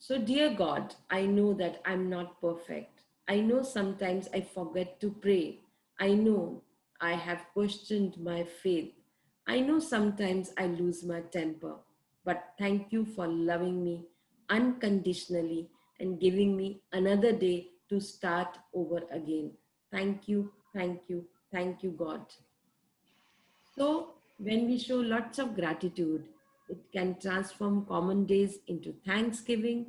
So, dear God, I know that I'm not perfect. I know sometimes I forget to pray. I know I have questioned my faith. I know sometimes I lose my temper. But thank you for loving me unconditionally and giving me another day to start over again. Thank you, thank you, thank you, God. So, when we show lots of gratitude, it can transform common days into thanksgiving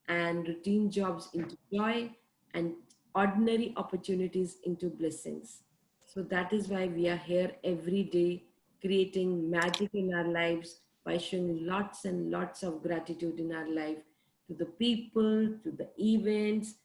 and routine jobs into joy and ordinary opportunities into blessings. So, that is why we are here every day creating magic in our lives by showing lots and lots of gratitude in our life to the people, to the events,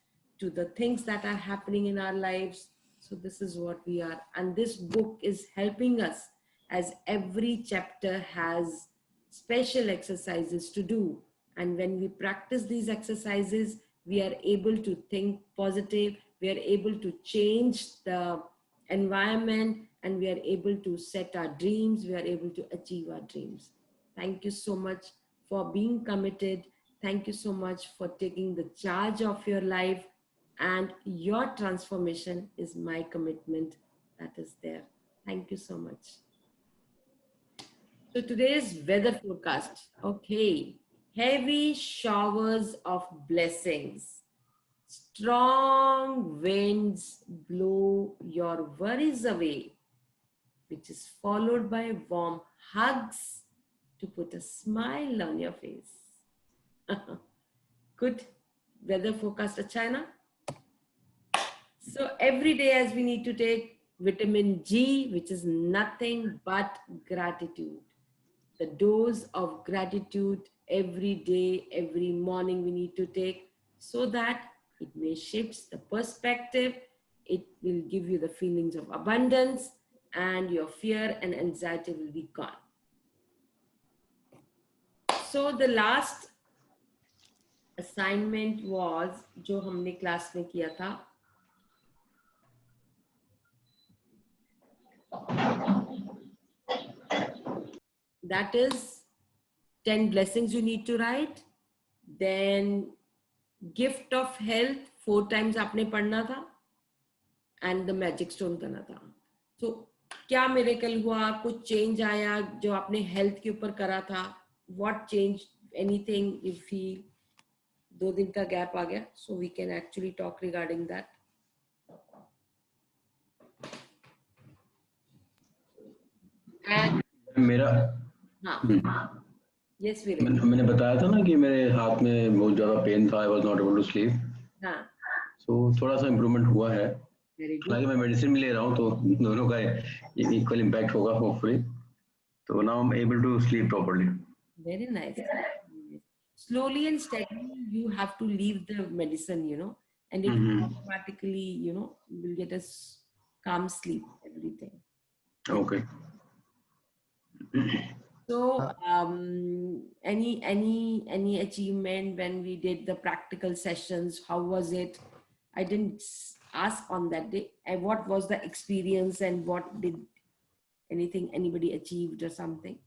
to the things that are happening in our lives. So, this is what we are. And this book is helping us as every chapter has special exercises to do. And when we practice these exercises, we are able to think positive, we are able to change the environment, and we are able to set our dreams, we are able to achieve our dreams. Thank you so much for being committed. Thank you so much for taking the charge of your life. And your transformation is my commitment that is there. Thank you so much. So today's weather forecast. Okay. Heavy showers of blessings. Strong winds blow your worries away, which is followed by warm hugs to put a smile on your face. Good weather forecast, China. So every day as we need to take vitamin G, which is nothing but gratitude. The dose of gratitude every day, every morning we need to take so that it may shift the perspective. It will give you the feelings of abundance and your fear and anxiety will be gone. So the last assignment was जो हमने class में किया था, that is 10 blessings you need to write. Then gift of health 4 times आपने पढ़ना था and the magic stone करना था. So क्या मिरेकल हुआ, कुछ चेंज आया जो आपने हेल्थ के ऊपर करा था? What changed? Anything you feel? 2 दिन का गैप आ गया, so we can actually talk regarding that. And मेरा हाँ, yes वीरेंद्र. मैंने बताया था ना कि मेरे हाथ में बहुत ज़्यादा पेन था, I was not able to sleep. हाँ, सो थोड़ा सा इम्प्रूवमेंट हुआ है. very good. हालांकि मैं मेडिसिन भी ले रहा हूँ तो दोनों का इक्वल इम्पैक्ट होगा होपफुली. तो now I am able to sleep properly. Very nice. Slowly and steadily, you have to leave the medicine, and it automatically, you will get a calm sleep, everything. Okay. So, any achievement when we did the practical sessions? How was it? I didn't ask on that day. And what was the experience and what did anybody achieved or something?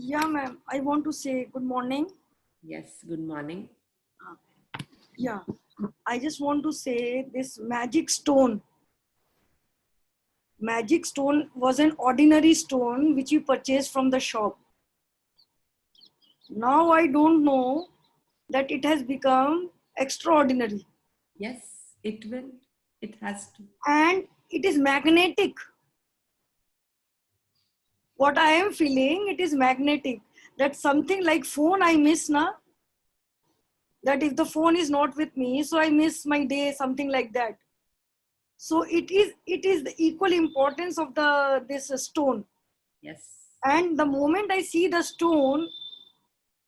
Yeah, ma'am. I want to say good morning. Yes, good morning. Yeah, I just want to say this magic stone. Magic stone was an ordinary stone which you purchased from the shop. Now I don't know that it has become extraordinary. Yes, it will. It has to. And it is magnetic. What I am feeling, it is magnetic. That something like phone I miss na. That if the phone is not with me, so I miss my day, something like that. So it is the equal importance of this stone. Yes. And the moment I see the stone,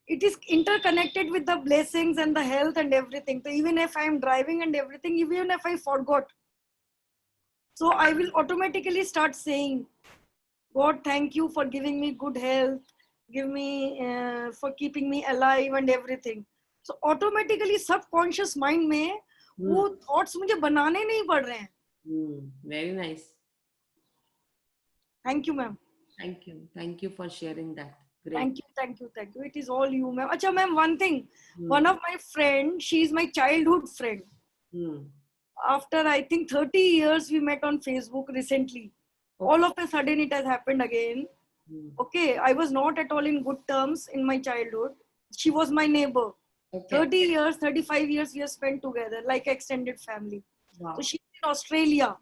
it is interconnected with the blessings and the health and everything. So even if I am driving and everything, even if I forgot, so I will automatically start saying, God, thank you for giving me good health, give me for keeping me alive and everything. So automatically subconscious mind में वो thoughts मुझे बनाने नहीं पड़ रहे हैं. Very nice. Thank you, ma'am. Thank you. Thank you for sharing that. Great. Thank you. It is all you, ma'am. Acha, ma'am, one thing. Hmm. One of my friend, she is my childhood friend. Hmm. After I think 30 years, we met on Facebook recently. Okay. All of a sudden, it has happened again. Hmm. Okay, I was not at all in good terms in my childhood. She was my neighbor. Okay. 30 years, 35 years we have spent together like extended family. Wow. So she's in Australia.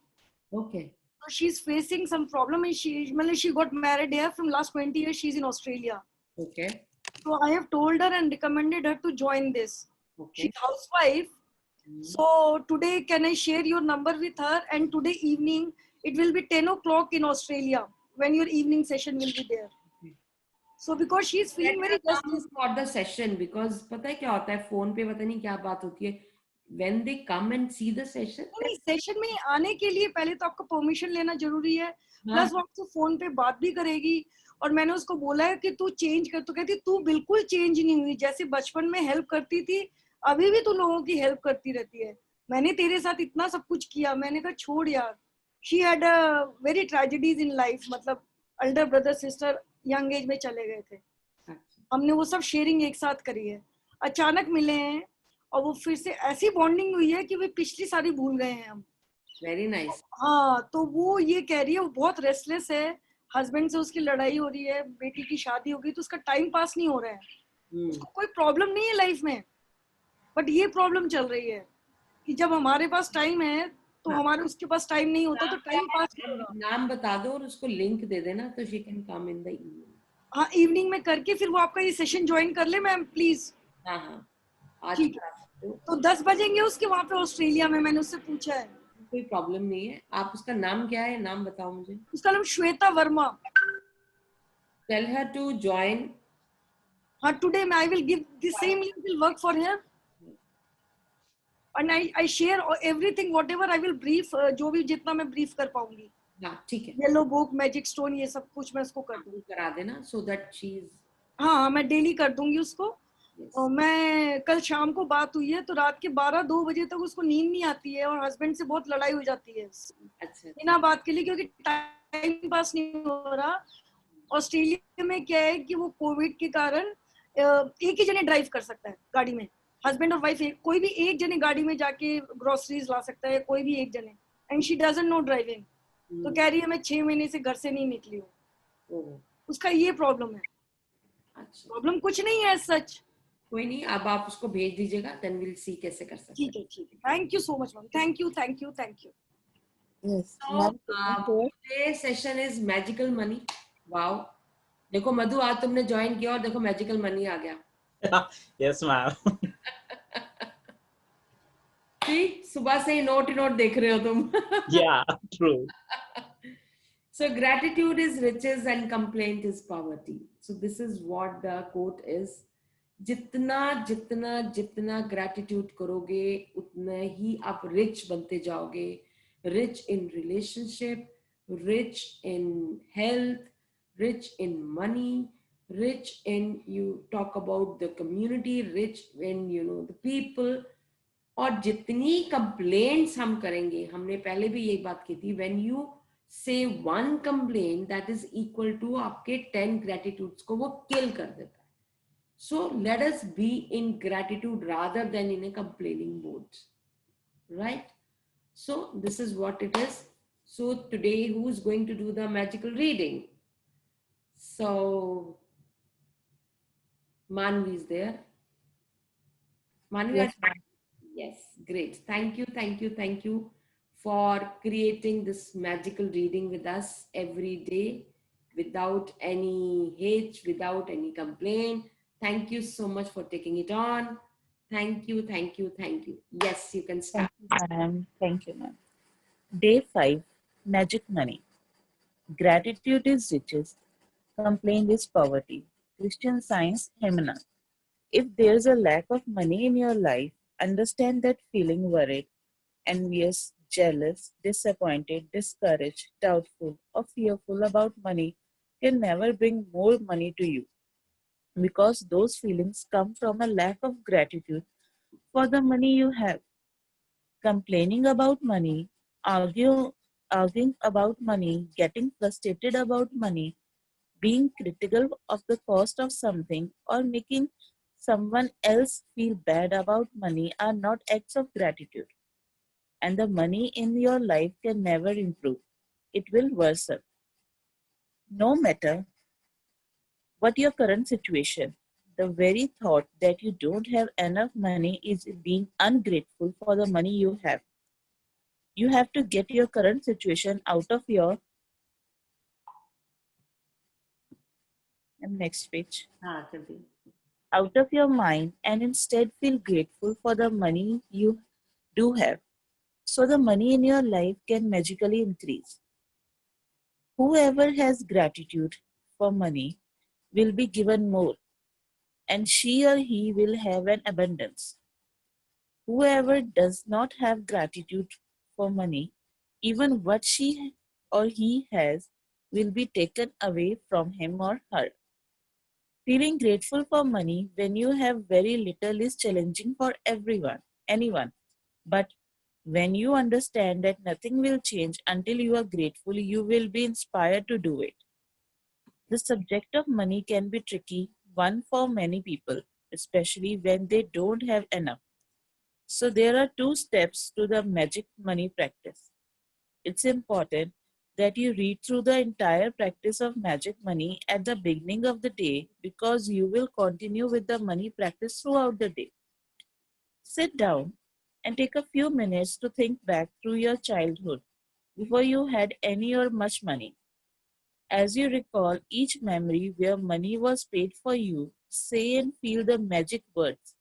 Okay. So she's facing some problem and she got married here. From last 20 years, she's in Australia. Okay. So I have told her and recommended her to join this. Okay. She's housewife. Hmm. So today, can I share your number with her? And today evening, it will be 10 o'clock in Australia when your evening session will be there. Okay. So because she's feeling very Come restless. for the session, because पता है क्या होता है, phone पे पता नहीं क्या बात होती है. When they come and see the session, नहीं, सेशन में आने के लिए पहले तो आपको परमिशन लेना जरूरी है. हाँ. प्लस वो आपसे फोन पे बात भी करेगी. और मैंने उसको बोला है कि तू चेंज कर. तो कहती तू बिल्कुल चेंज नहीं हुई. जैसे बचपन में हेल्प करती थी, अभी भी तू लोगों की हेल्प करती रहती है. मैंने तेरे साथ इतना सब कुछ किया. मैंने कहा छोड़ यार. She had very tragedies in life. मतलब elder brother sister young age में चले गए थे. अच्छा. हमने वो सब शेयरिंग एक साथ करी है. अचानक मिले हैं और वो फिर से ऐसी बॉन्डिंग हुई है कि वे पिछली सारी भूल गए हैं हम. Very nice. हाँ, तो वो ये कह रही है वो बहुत रेस्टलेस है. हस्बैंड से उसकी लड़ाई हो रही है. बेटी की शादी हो गई तो उसका टाइम पास नहीं हो रहा है. Hmm. उसको कोई प्रॉब्लम नहीं है लाइफ में, बट ये प्रॉब्लम चल रही है कि जब हमारे पास टाइम है तो हमारे उसके पास टाइम नहीं होता, तो टाइम पास नहीं हो रहा. नाम बता दो और उसको लिंक दे देना तो she can come in the evening. हाँ, इवनिंग में करके फिर वो आपका ये सेशन ज्वाइन कर ले मैम प्लीज. हाँ हाँ, आज ठीक करा सकते हो. तो 10 बजेंगे उसके वहाँ पे ऑस्ट्रेलिया में. मैंने उससे पूछा है. कोई प्रॉब्लम नहीं है. आप उसका नाम क्या है, नाम बताओ मुझे. उसका नाम Shweta Verma. Tell her to join. हाँ, today I will give the same link will work for here. and I share everything whatever I will brief. जो भी जितना मैं ब्रीफ कर पाऊंगी. हाँ ठीक है. येलो बुक, मैजिक स्टोन, ये सब कुछ मैं उसको कर दूंगी. करा देना so that she is. हाँ, मैं डेली कर दूंगी उसको. Yes. और मैं कल शाम को बात हुई है तो रात के 12-2 बजे तक उसको नींद नहीं आती है और हस्बैंड से बहुत लड़ाई हो जाती है अच्छा. बिना बात के लिए, क्योंकि टाइम पास नहीं हो रहा. ऑस्ट्रेलिया में क्या है कि वो कोविड के कारण एक ही जने ड्राइव कर सकता है गाड़ी में. हस्बैंड और वाइफ कोई भी एक जने गाड़ी में जाके ग्रोसरीज ला सकता है, कोई भी एक जने. And she doesn't know driving. तो कह रही है मैं 6 महीने से घर से नहीं निकली हूँ. उसका ये प्रॉब्लम है. अच्छा, प्रॉब्लम कुछ नहीं है सच. कोई नहीं, अब आप उसको भेज दीजिएगा, देन विल सी कैसे कर सकते हैं. ठीक है. Thank you so much ma'am. Thank you. Yes, So, ma'am, can you share? today's session is magical money. Wow. देखो मधु, आज तुमने ज्वाइन किया और देखो मैजिकल मनी आ गया. Yes, ma'am. ठीक, सुबह से ही नोट देख रहे हो तुम. Yeah, true. So gratitude is riches and complaint is poverty. So this is what the quote is. जितना जितना जितना gratitude करोगे उतना ही आप rich बनते जाओगे. Rich in relationship, rich in health, rich in money, rich in, you talk about the community, rich in, the people. और जितनी complaints हम करेंगे, हमने पहले भी यही बात की थी, when you say one complaint, that is equal to आपके 10 gratitudes को वो kill कर देता है. So let us be in gratitude rather than in a complaining mode, right? So this is what it is. So today, who is going to do the magical reading? So Manvi is there. Manvi, Yes, yes, great. Thank you for creating this magical reading with us every day without any hate, without any complaint. Thank you so much for taking it on. Thank you. Yes, you can start. Thank you, ma'am. Day 5, Magic Money. Gratitude is riches. Complaint is poverty. Christian Science, Hemana. If there's a lack of money in your life, understand that feeling worried, envious, jealous, disappointed, discouraged, doubtful, or fearful about money can never bring more money to you, because those feelings come from a lack of gratitude for the money you have. Complaining about money, arguing about money, getting frustrated about money, Being critical of the cost of something or making someone else feel bad about money are not acts of gratitude. And the money in your life can never improve. It will worsen. No matter what your current situation, the very thought that you don't have enough money is being ungrateful for the money you have. You have to get your current situation next page, हाँ कभी out of your mind and instead feel grateful for the money you do have. So the money in your life can magically increase. Whoever has gratitude for money will be given more, and she or he will have an abundance. Whoever does not have gratitude for money, even what she or he has will be taken away from him or her. Feeling grateful for money when you have very little is challenging for anyone. But when you understand that nothing will change until you are grateful, you will be inspired to do it. The subject of money can be tricky one for many people, especially when they don't have enough. So there are two steps to the magic money practice. It's important that you read through the entire practice of magic money at the beginning of the day because you will continue with the money practice throughout the day. Sit down and take a few minutes to think back through your childhood before you had any or much money. As you recall each memory where money was paid for you, say and feel the magic words,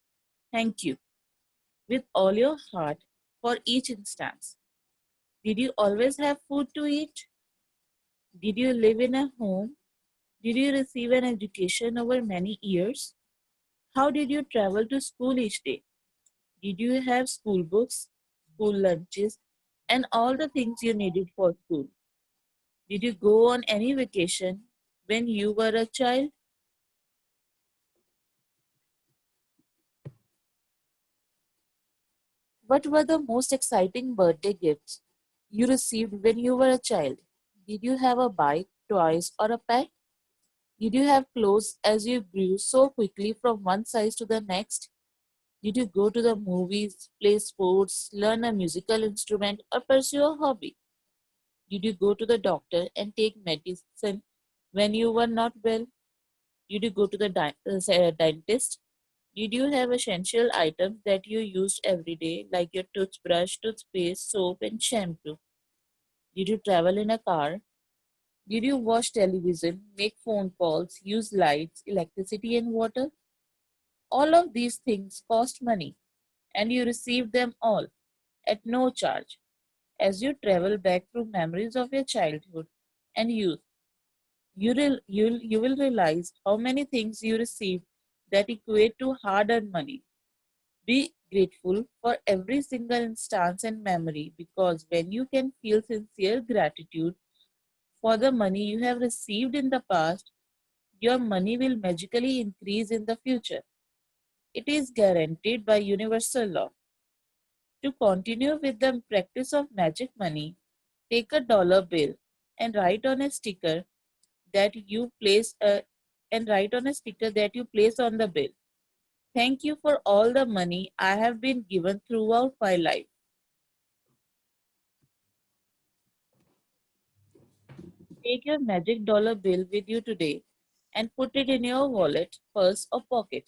thank you, with all your heart for each instance. Did you always have food to eat? Did you live in a home? Did you receive an education over many years? How did you travel to school each day? Did you have school books, school lunches, and all the things you needed for school? Did you go on any vacation when you were a child? What were the most exciting birthday gifts you received when you were a child? Did you have a bike, toys, or a pet? Did you have clothes as you grew so quickly from one size to the next? Did you go to the movies, play sports, learn a musical instrument, or pursue a hobby? Did you go to the doctor and take medicine when you were not well? Did you go to the dentist? Did you have essential items that you used every day, like your toothbrush, toothpaste, soap, and shampoo? Did you travel in a car? Did you watch television, make phone calls, use lights, electricity, and water? All of these things cost money, and you receive them all at no charge. As you travel back through memories of your childhood and youth, you will realize how many things you received that equate to hard earned money. Be grateful for every single instance and memory because when you can feel sincere gratitude for the money you have received in the past, your money will magically increase in the future. It is guaranteed by universal law. To continue with the practice of magic money, take a dollar bill and write on a sticker that you place on the bill. Thank you for all the money I have been given throughout my life. Take your magic dollar bill with you today and put it in your wallet, purse, or pocket.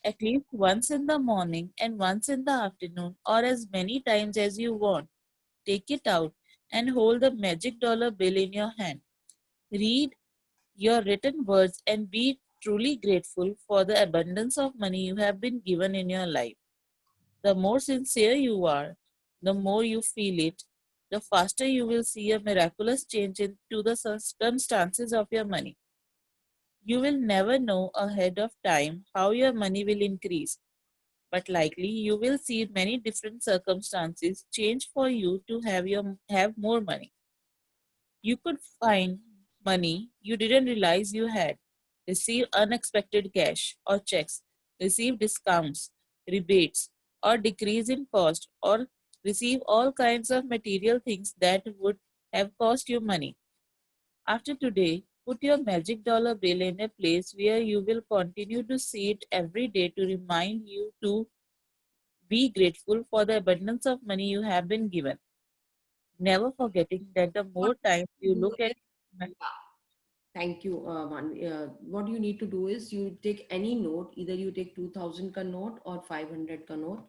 At least once in the morning and once in the afternoon, or as many times as you want. Take it out and hold the magic dollar bill in your hand. Read your written words and be truly grateful for the abundance of money you have been given in your life. The more sincere you are, the more you feel it, the faster you will see a miraculous change into the circumstances of your money. You will never know ahead of time how your money will increase, but likely you will see many different circumstances change for you to have more money. You could find money you didn't realize you had, receive unexpected cash or checks, receive discounts, rebates, or decrease in cost, or receive all kinds of material things that would have cost you money. After today, Put your magic dollar bill in a place where you will continue to see it every day to remind you to be grateful for the abundance of money you have been given. Never forgetting that the more times you Do look at is- Thank you, what you need to do is you take any note, either you take 2000 का note और 500 का note,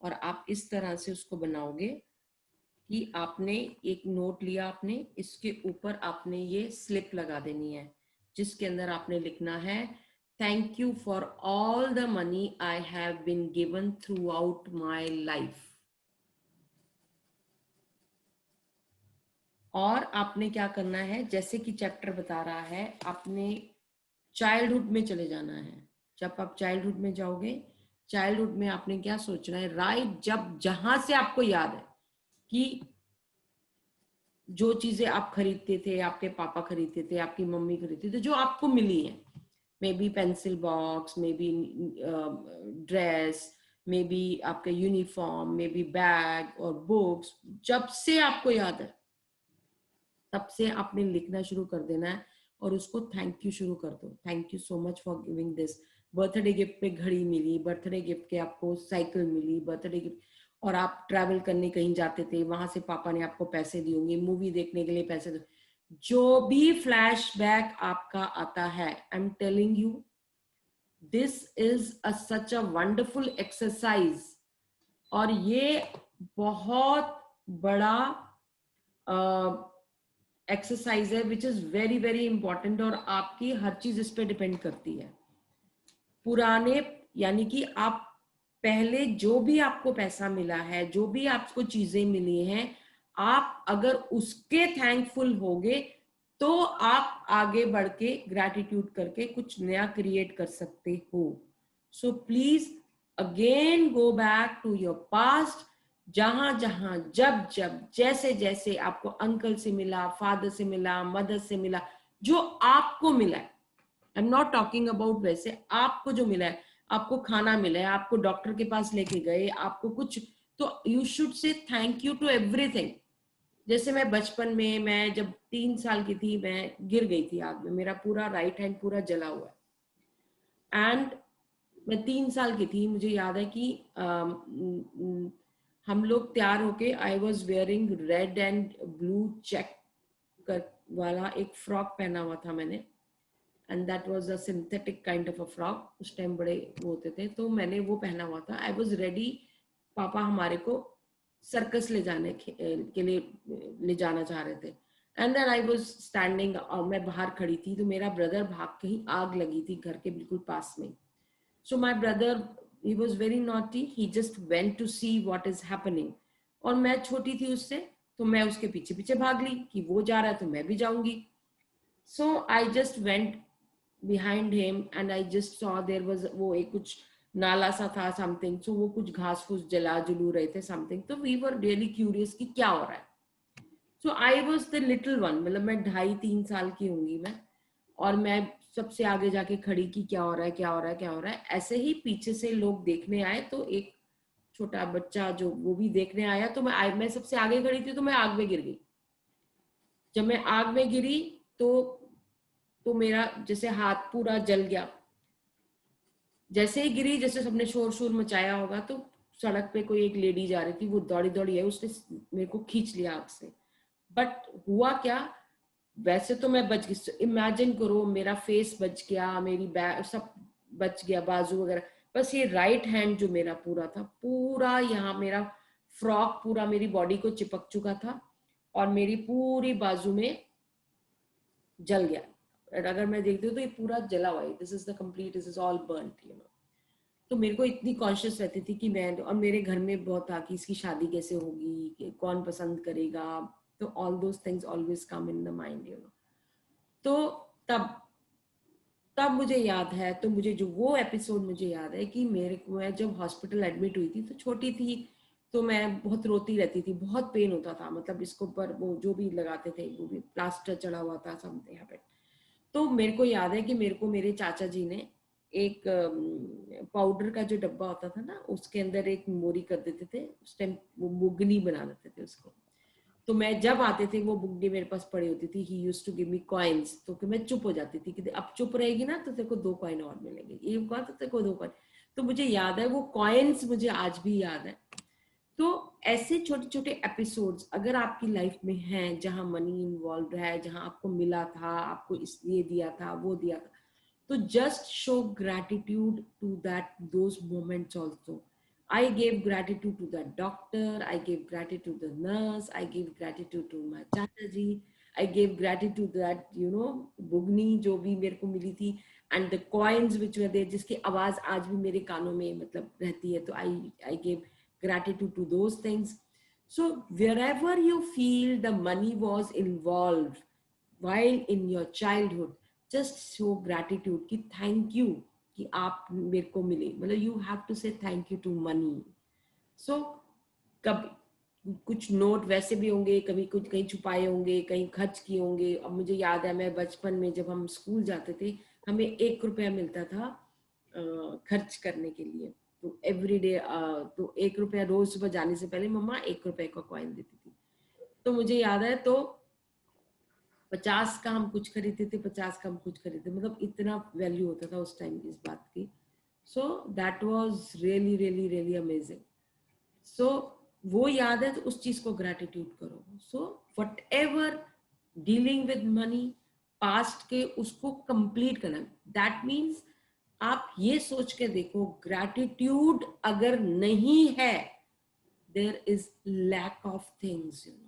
और आप इस तरह से उसको बनाओगे कि आपने एक नोट लिया, आपने इसके ऊपर आपने ये स्लिप लगा देनी है जिसके अंदर आपने लिखना है, thank you for all the money I have been given throughout my life. और आपने क्या करना है, जैसे कि चैप्टर बता रहा है, आपने चाइल्डहुड में चले जाना है। जब आप चाइल्डहुड में जाओगे, चाइल्डहुड में आपने क्या सोचना है, राइट, जब जहां से आपको याद है कि जो चीजें आप खरीदते थे, आपके पापा खरीदते थे, आपकी मम्मी खरीदती थी, जो आपको मिली है, may be pencil box, may be dress, may be आपका यूनिफॉर्म, मे बी बैग और बुक्स, जब से आपको याद है तब से आपने लिखना शुरू कर देना है और उसको थैंक यू शुरू कर दो। Thank you so much for giving this. Birthday gift पे घड़ी मिली, बर्थडे गिफ्ट के आपको साइकिल मिली, बर्थडे गिफ्ट, और आप ट्रैवल करने कहीं जाते थे, वहां से पापा ने आपको पैसे दिए होंगे, मूवी देखने के लिए पैसे दिए, जो भी फ्लैशबैक आपका आता है, आई am telling you this is such a wonderful exercise. और ये बहुत बड़ा एक्सरसाइज है which is very very important, और आपकी हर चीज इस पे डिपेंड करती है। पुराने, यानी कि आप पहले जो भी आपको पैसा मिला है, जो भी आपको चीजें मिली हैं, आप अगर उसके थैंकफुल होगे तो आप आगे बढ़ के ग्रैटिट्यूड करके कुछ नया क्रिएट कर सकते हो। So please again go back to your past, जहां जहां जब जब जैसे जैसे आपको अंकल से मिला, फादर से मिला, मदर से मिला, जो आपको मिला है, I am not talking about वैसे, आपको जो मिला है, आपको खाना मिला है, आपको डॉक्टर के पास लेके गए, आपको कुछ, तो you should say thank you to everything. जैसे मैं बचपन में, मैं जब 3 साल की थी, मैं गिर गई थी आग में, मेरा पूरा राइट हैंड पूरा जला हुआ है, एंड मैं 3 साल की थी। मुझे याद है कि हम लोग तैयार होके, I was wearing red and blue check वाला एक फ्रॉक पहना हुआ था मैंने, and that was a synthetic kind of a frock, उस टाइम बड़े वो होते थे, तो मैंने वो पहना हुआ था। आई वाज रेडी, पापा हमारे को सर्कस ले जाने के लिए ले जाना चाह रहे थे, and then I was standing, और मैं बाहर खड़ी थी, तो मेरा ब्रदर भाग, कहीं आग लगी थी घर के बिल्कुल पास में। So my brother, he was very naughty, he just went to see what is happening, और मैं छोटी थी उससे, तो मैं उसके पीछे पीछे भाग ली कि वो जा रहा है तो मैं भी जाऊंगी। So I just went behind him and I just saw there was वो एक कुछ नाला सा था something, so वो कुछ घास फूस जला जुलू रहे थे something, तो we were really curious कि क्या हो रहा है। So I was the little one, मतलब मैं 2.5-3 साल की होंगी मैं, और मैं सबसे आगे जाके खड़ी की क्या हो रहा है, क्या हो रहा है, क्या हो रहा है। ऐसे ही पीछे से लोग देखने आए, तो एक छोटा बच्चा जो वो भी देखने आया, तो मैं सबसे आगे खड़ी थी, तो मैं आग में गिर गई। जब मैं आग में गिरी तो मेरा जैसे हाथ पूरा जल गया। जैसे ही गिरी, जैसे सबने शोर शोर मचाया होगा, तो सड़क पे कोई एक लेडी जा रही थी, वो दौड़ी दौड़ी है, उसने मेरे को खींच लिया आग से। बट हुआ क्या, वैसे तो मैं बच गई, इमेजिन करो, मेरा फेस बच गया, मेरी बैक सब बच गया, बाजू वगैरह, बस ये राइट हैंड जो मेरा पूरा था, पूरा यहाँ मेरा फ्रॉक पूरा मेरी बॉडी को चिपक चुका था, और मेरी पूरी बाजू में जल गया। अगर मैं देखती हूँ तो ये पूरा जला हुआ है, this is the complete, this is all burnt, you know. तो मेरे को इतनी कॉन्शियस रहती थी कि मैं, और मेरे घर में बहुत था कि इसकी शादी कैसे होगी, कौन पसंद करेगा, तो all those things always come in the mind, you know. तो तब तब मुझे याद है, तो मुझे जो वो एपिसोड मुझे याद है कि मेरे को, मैं जब हॉस्पिटल एडमिट हुई थी, तो छोटी थी, तो मैं बहुत रोती रहती थी, बहुत पेन होता था, मतलब इसको ऊपर वो जो भी लगाते थे, वो भी प्लास्टर चढ़ा हुआ था समथिंग यहाँ पे। तो मेरे को याद है कि मेरे को मेरे चाचा जी ने एक पाउडर का जो डब्बा होता था ना, उसके अंदर एक मोरी कर देते थे, उस टाइम वो मुगनी बना देते थे उसको, तो मैं जब आते थे वो बुक डे मेरे पास पड़ी होती थी, he used to give me coins, तो कि मैं चुप हो जाती थी कि अब चुप रहेगी ना तो तेरे को 2 कॉइन और मिलेंगे, ये हुआ तो तेरे को 2 कॉइन। तो मुझे याद है वो कॉइन्स, मुझे आज भी याद है। तो ऐसे छोटे छोटे एपिसोड्स अगर आपकी लाइफ में हैं जहां मनी इन्वॉल्व है, जहां आपको मिला था, आपको इसलिए दिया था, वो दिया था, तो just show gratitude to that those moments also. I gave gratitude to the doctor, I gave gratitude to the nurse, I gave gratitude to my Chataji, I gave gratitude to that, you know, bugni जो भी मेरे को मिली थी, and the coins which were there, जिसकी आवाज आज भी मेरे कानों में मतलब रहती है, तो I gave gratitude to those things. So wherever you feel the money was involved while in your childhood, just show gratitude कि thank you कि आप मेरे को मिले, मतलब you have to say thank you to money. So कभी कुछ note वैसे भी होंगे, कभी कुछ कहीं छुपाए होंगे, कहीं खर्च किए होंगे। अब मुझे याद है मैं बचपन में जब हम स्कूल जाते थे, हमें 1 रुपया मिलता था खर्च करने के लिए, तो एवरी डे तो 1 रुपया रोज सुबह जाने से पहले मम्मा 1 रुपए का कॉइन देती थी। तो मुझे याद है तो 50 का हम कुछ खरीदते थे, 50 का हम कुछ खरीदते, मतलब इतना वैल्यू होता था उस टाइम इस बात की। So that was really really really amazing. So वो याद है तो उस चीज को ग्रैटिट्यूड करो। So whatever dealing with money past के उसको कंप्लीट करना, दैट मीन्स आप ये सोच के देखो ग्रैटिट्यूड अगर नहीं है, there is lack of things, you know.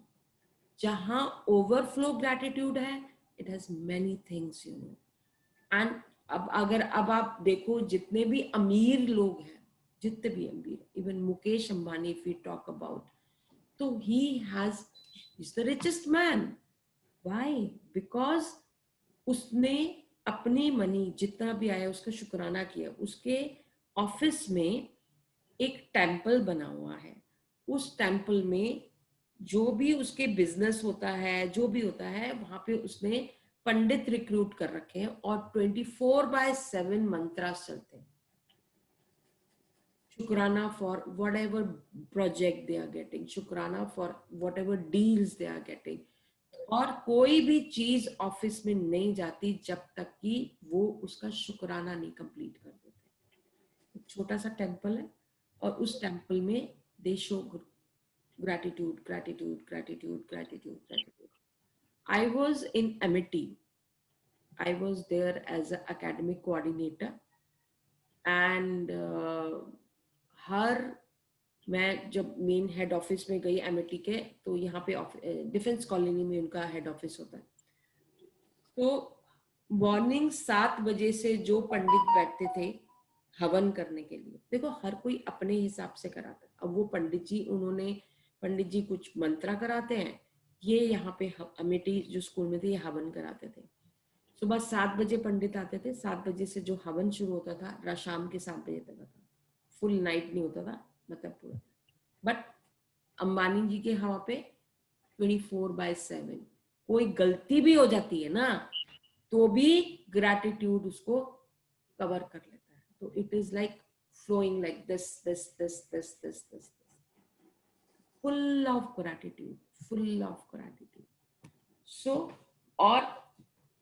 जहां ओवरफ्लो ग्रैटिट्यूड है, it has many things, you know. And अब आप देखो जितने भी अमीर लोग हैं, जितने भी अमीर, even Mukesh Ambani if we talk about, तो he has is the richest man. Why? Because उसने अपनी मनी जितना भी आया उसका शुक्राना किया। उसके ऑफिस में एक टेम्पल बना हुआ है, उस टेम्पल में जो भी उसके बिजनेस होता है, जो भी होता है, वहां पे उसने पंडित रिक्रूट कर रखे हैं और 24/7 मंत्रास चलते हैं। शुक्राना for whatever project they are getting, शुक्राना for whatever deals they are getting. और कोई भी चीज ऑफिस में नहीं जाती जब तक कि वो उसका शुक्राना नहीं कंप्लीट कर देते। छोटा सा टेम्पल है और उस टेम्पल में दे show gratitude, gratitude, gratitude, gratitude, gratitude. I was in Amity. I was there as an academic coordinator, and मैं जब मेन हेड ऑफिस में गई एमिटी के, तो यहाँ पे डिफेंस कॉलोनी में उनका हेड ऑफिस होता है। तो मॉर्निंग 7 बजे से जो पंडित बैठते थे हवन करने के लिए, देखो हर कोई अपने हिसाब से कराता है। अब वो पंडित जी कुछ मंत्रा कराते हैं, ये यहाँ पे अमेठी जो स्कूल में थे ये हवन कराते थे। सुबह 7 बजे पंडित आते थे, 7 बजे से जो हवन शुरू होता था शाम के 7 बजे तक था, फुल नाइट नहीं होता था, मतलब पूरा। बट अंबानी जी के यहाँ पे 24/7, कोई गलती भी हो जाती है ना तो भी ग्रैटिट्यूड उसको कवर कर लेता है। तो it is like flowing like this full of gratitude. So और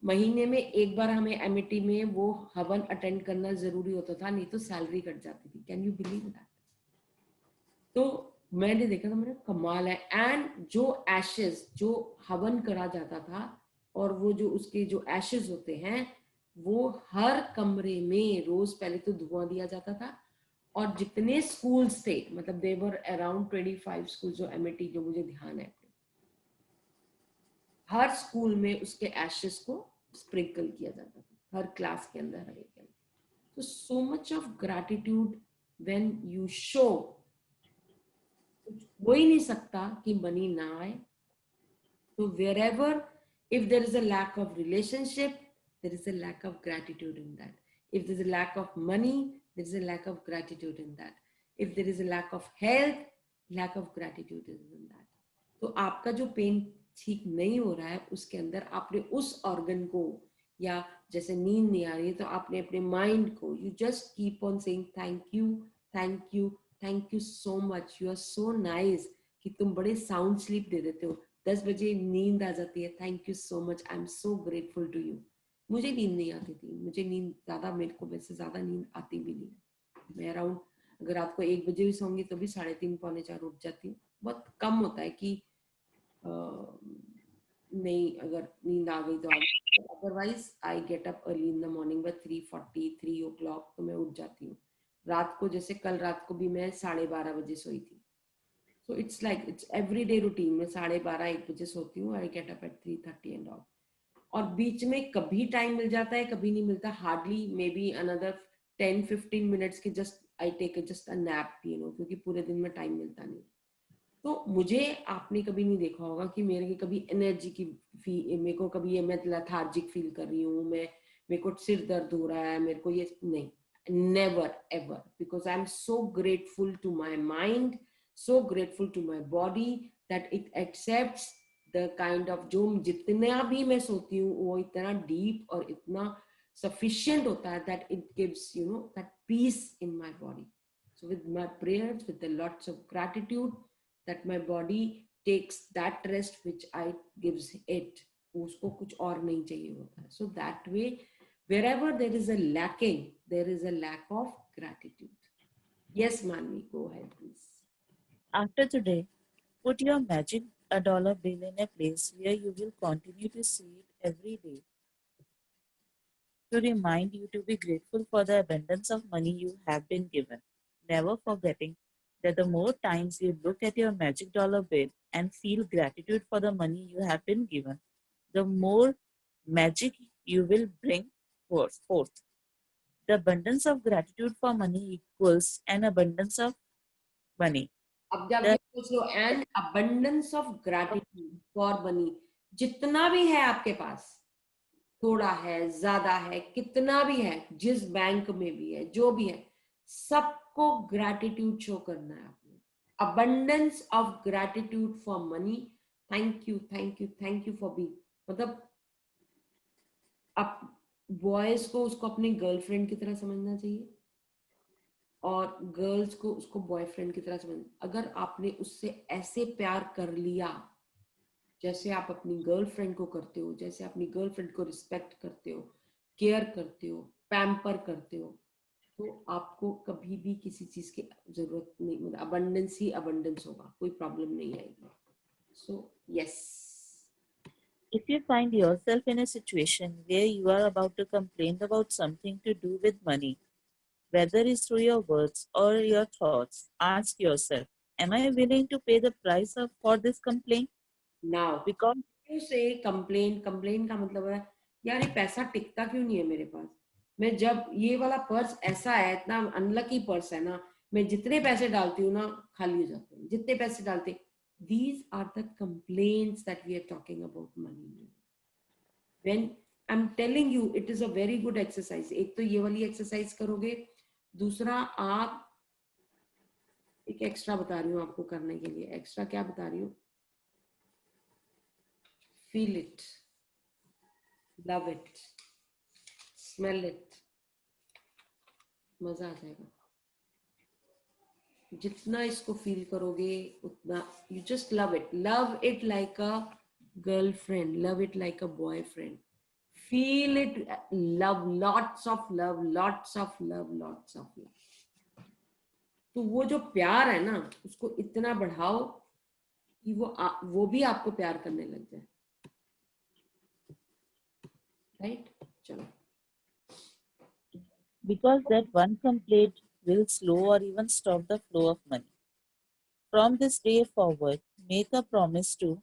महीने में एक बार हमें एमिटी में वो हवन अटेंड करना जरूरी होता था, नहीं तो सैलरी कट जाती थी। Can you believe that? तो मैंने देखा था, मैंने कमाल है। एंड जो एशेज जो हवन करा जाता था और वो जो उसके जो एशेज होते हैं वो हर कमरे में रोज पहले तो धुआं दिया जाता था, और जितने स्कूल्स थे, मतलब देवर अराउंड 25 स्कूल जो एमिटी, जो मुझे ध्यान है, हर स्कूल में उसके एशेस को स्प्रिंकल किया जाता था, हर क्लास के अंदर, हर एक के अंदर। So much of gratitude when you show. हो ही नहीं सकता कि मनी ना आए। तो wherever, if there is a lack of relationship, there is a lack of gratitude in that. If there is a lack of money, there is a lack of gratitude in that. If there is a lack of health, lack of gratitude is in that. तो आपका जो pen ठीक नहीं हो रहा है उसके अंदर आपने उस ऑर्गन को, या जैसे नींद नहीं आ रही है तो आपने अपने माइंड को, you just keep on saying thank you, thank you, thank you so much, you are so nice, कि तुम बड़े साउंड स्लीप दे देते हो। 10 बजे नींद आ जाती है, thank you so much, I am so grateful to you. मुझे नींद नहीं आती थी, मुझे नींद ज़्यादा, मेरे को वैसे ज़्यादा नींद आती भी नहीं है। मैं अराउंड अगर रात को 1 बजे भी सोऊंगी तो भी 3:30 पौने 4 उठ जाती हूँ। बहुत कम होता है कि नहीं, अगर नींद आ गई तो आ गई, otherwise I get up early in the morning by 3:40 3 o'clock, तो मैं उठ जाती हूँ। रात को जैसे कल रात को भी मैं 12:30 बजे सोई थी। So it's like it's every day routine. मैं 12:30 1 बजे सोती हूँ, आई get up at 3:30 and all. और बीच में कभी टाइम मिल जाता है, कभी नहीं मिलता, hardly may be another 10-15 minutes की just I take just a nap, you know, क्योंकि पूरे दिन में टाइम मिलता नहीं। तो मुझे आपने कभी नहीं देखा होगा कि मेरे की कभी एनर्जी की मेरे को कभी ये मैं लेथार्जिक फील कर रही हूँ, मैं मेरे को सिर दर्द हो रहा है, मेरे को ये नहीं, never ever, because I am so grateful to my mind, so grateful to my body that it accepts the kind of, जो जितना भी मैं सोती हूँ वो इतना डीप और इतना सफिशिएंट होता है that it gives you know that peace in my body. So with my prayers, with the lots of gratitude, that my body takes that rest which I gives it. उसको कुछ और नहीं चाहिए होता है. So that way, wherever there is a lacking, there is a lack of gratitude. Yes, Manvi, go ahead, please. After today, put your magic $1 bill in a place where you will continue to see it every day to remind you to be grateful for the abundance of money you have been given. Never forgetting that the more times you look at your magic dollar bill and feel gratitude for the money you have been given, the more magic you will bring forth. The abundance of gratitude for money equals an abundance of money. अब जब The ये सोच लो, an abundance of gratitude for money, जितना भी है आपके पास, थोड़ा है, ज्यादा है, कितना भी है, जिस बैंक में भी है, जो भी है, सबको ग्रैटिट्यूड शो करना है आपने. Abundance of gratitude for money. Thank you, thank you, thank you for being, मतलब अब बॉयज को उसको अपनी गर्लफ्रेंड की तरह समझना चाहिए और गर्ल्स को उसको बॉयफ्रेंड की तरह समझना. अगर आपने उससे ऐसे प्यार कर लिया जैसे आप अपनी गर्लफ्रेंड को करते हो, जैसे अपनी गर्लफ्रेंड को रिस्पेक्ट करते हो, केयर करते हो, पैम्पर करते हो, तो आपको कभी भी किसी चीज की जरूरत नहीं, मतलब अबंडेंस ही अबंडेंस होगा, कोई प्रॉब्लम नहीं आएगी. So yes. If you find yourself in a situation where you are about to complain about something to do with money, whether it's through your words or your thoughts, ask yourself, am I willing to pay the price for this complaint? Now Because से complain, complain का मतलब है यार ये पैसा टिकता क्यों नहीं है मेरे पास, मैं जब ये वाला पर्स ऐसा है, इतना अनलकी पर्स है ना, मैं जितने पैसे डालती हूँ ना खाली हो जाते हैं, जितने पैसे डालते. These are the complaints that we are talking about money. When I am telling you, it is a very good exercise. एक तो ये वाली एक्सरसाइज करोगे, दूसरा आप एक एक्स्ट्रा बता रही हूँ आपको करने के लिए. एक्स्ट्रा क्या बता रही हूँ? Feel it, love it, smell it. मजा आ जाएगा. जितना इसको फील करोगे उतना you just love it like a girlfriend, love it like a boyfriend, feel it, love, lots of love, lots of love, lots of love. तो वो जो प्यार है ना, उसको इतना बढ़ाओ कि वो भी आपको प्यार करने लग जाए. राइट? चलो. because that one complaint will slow or even stop the flow of money. From this day forward, make a promise to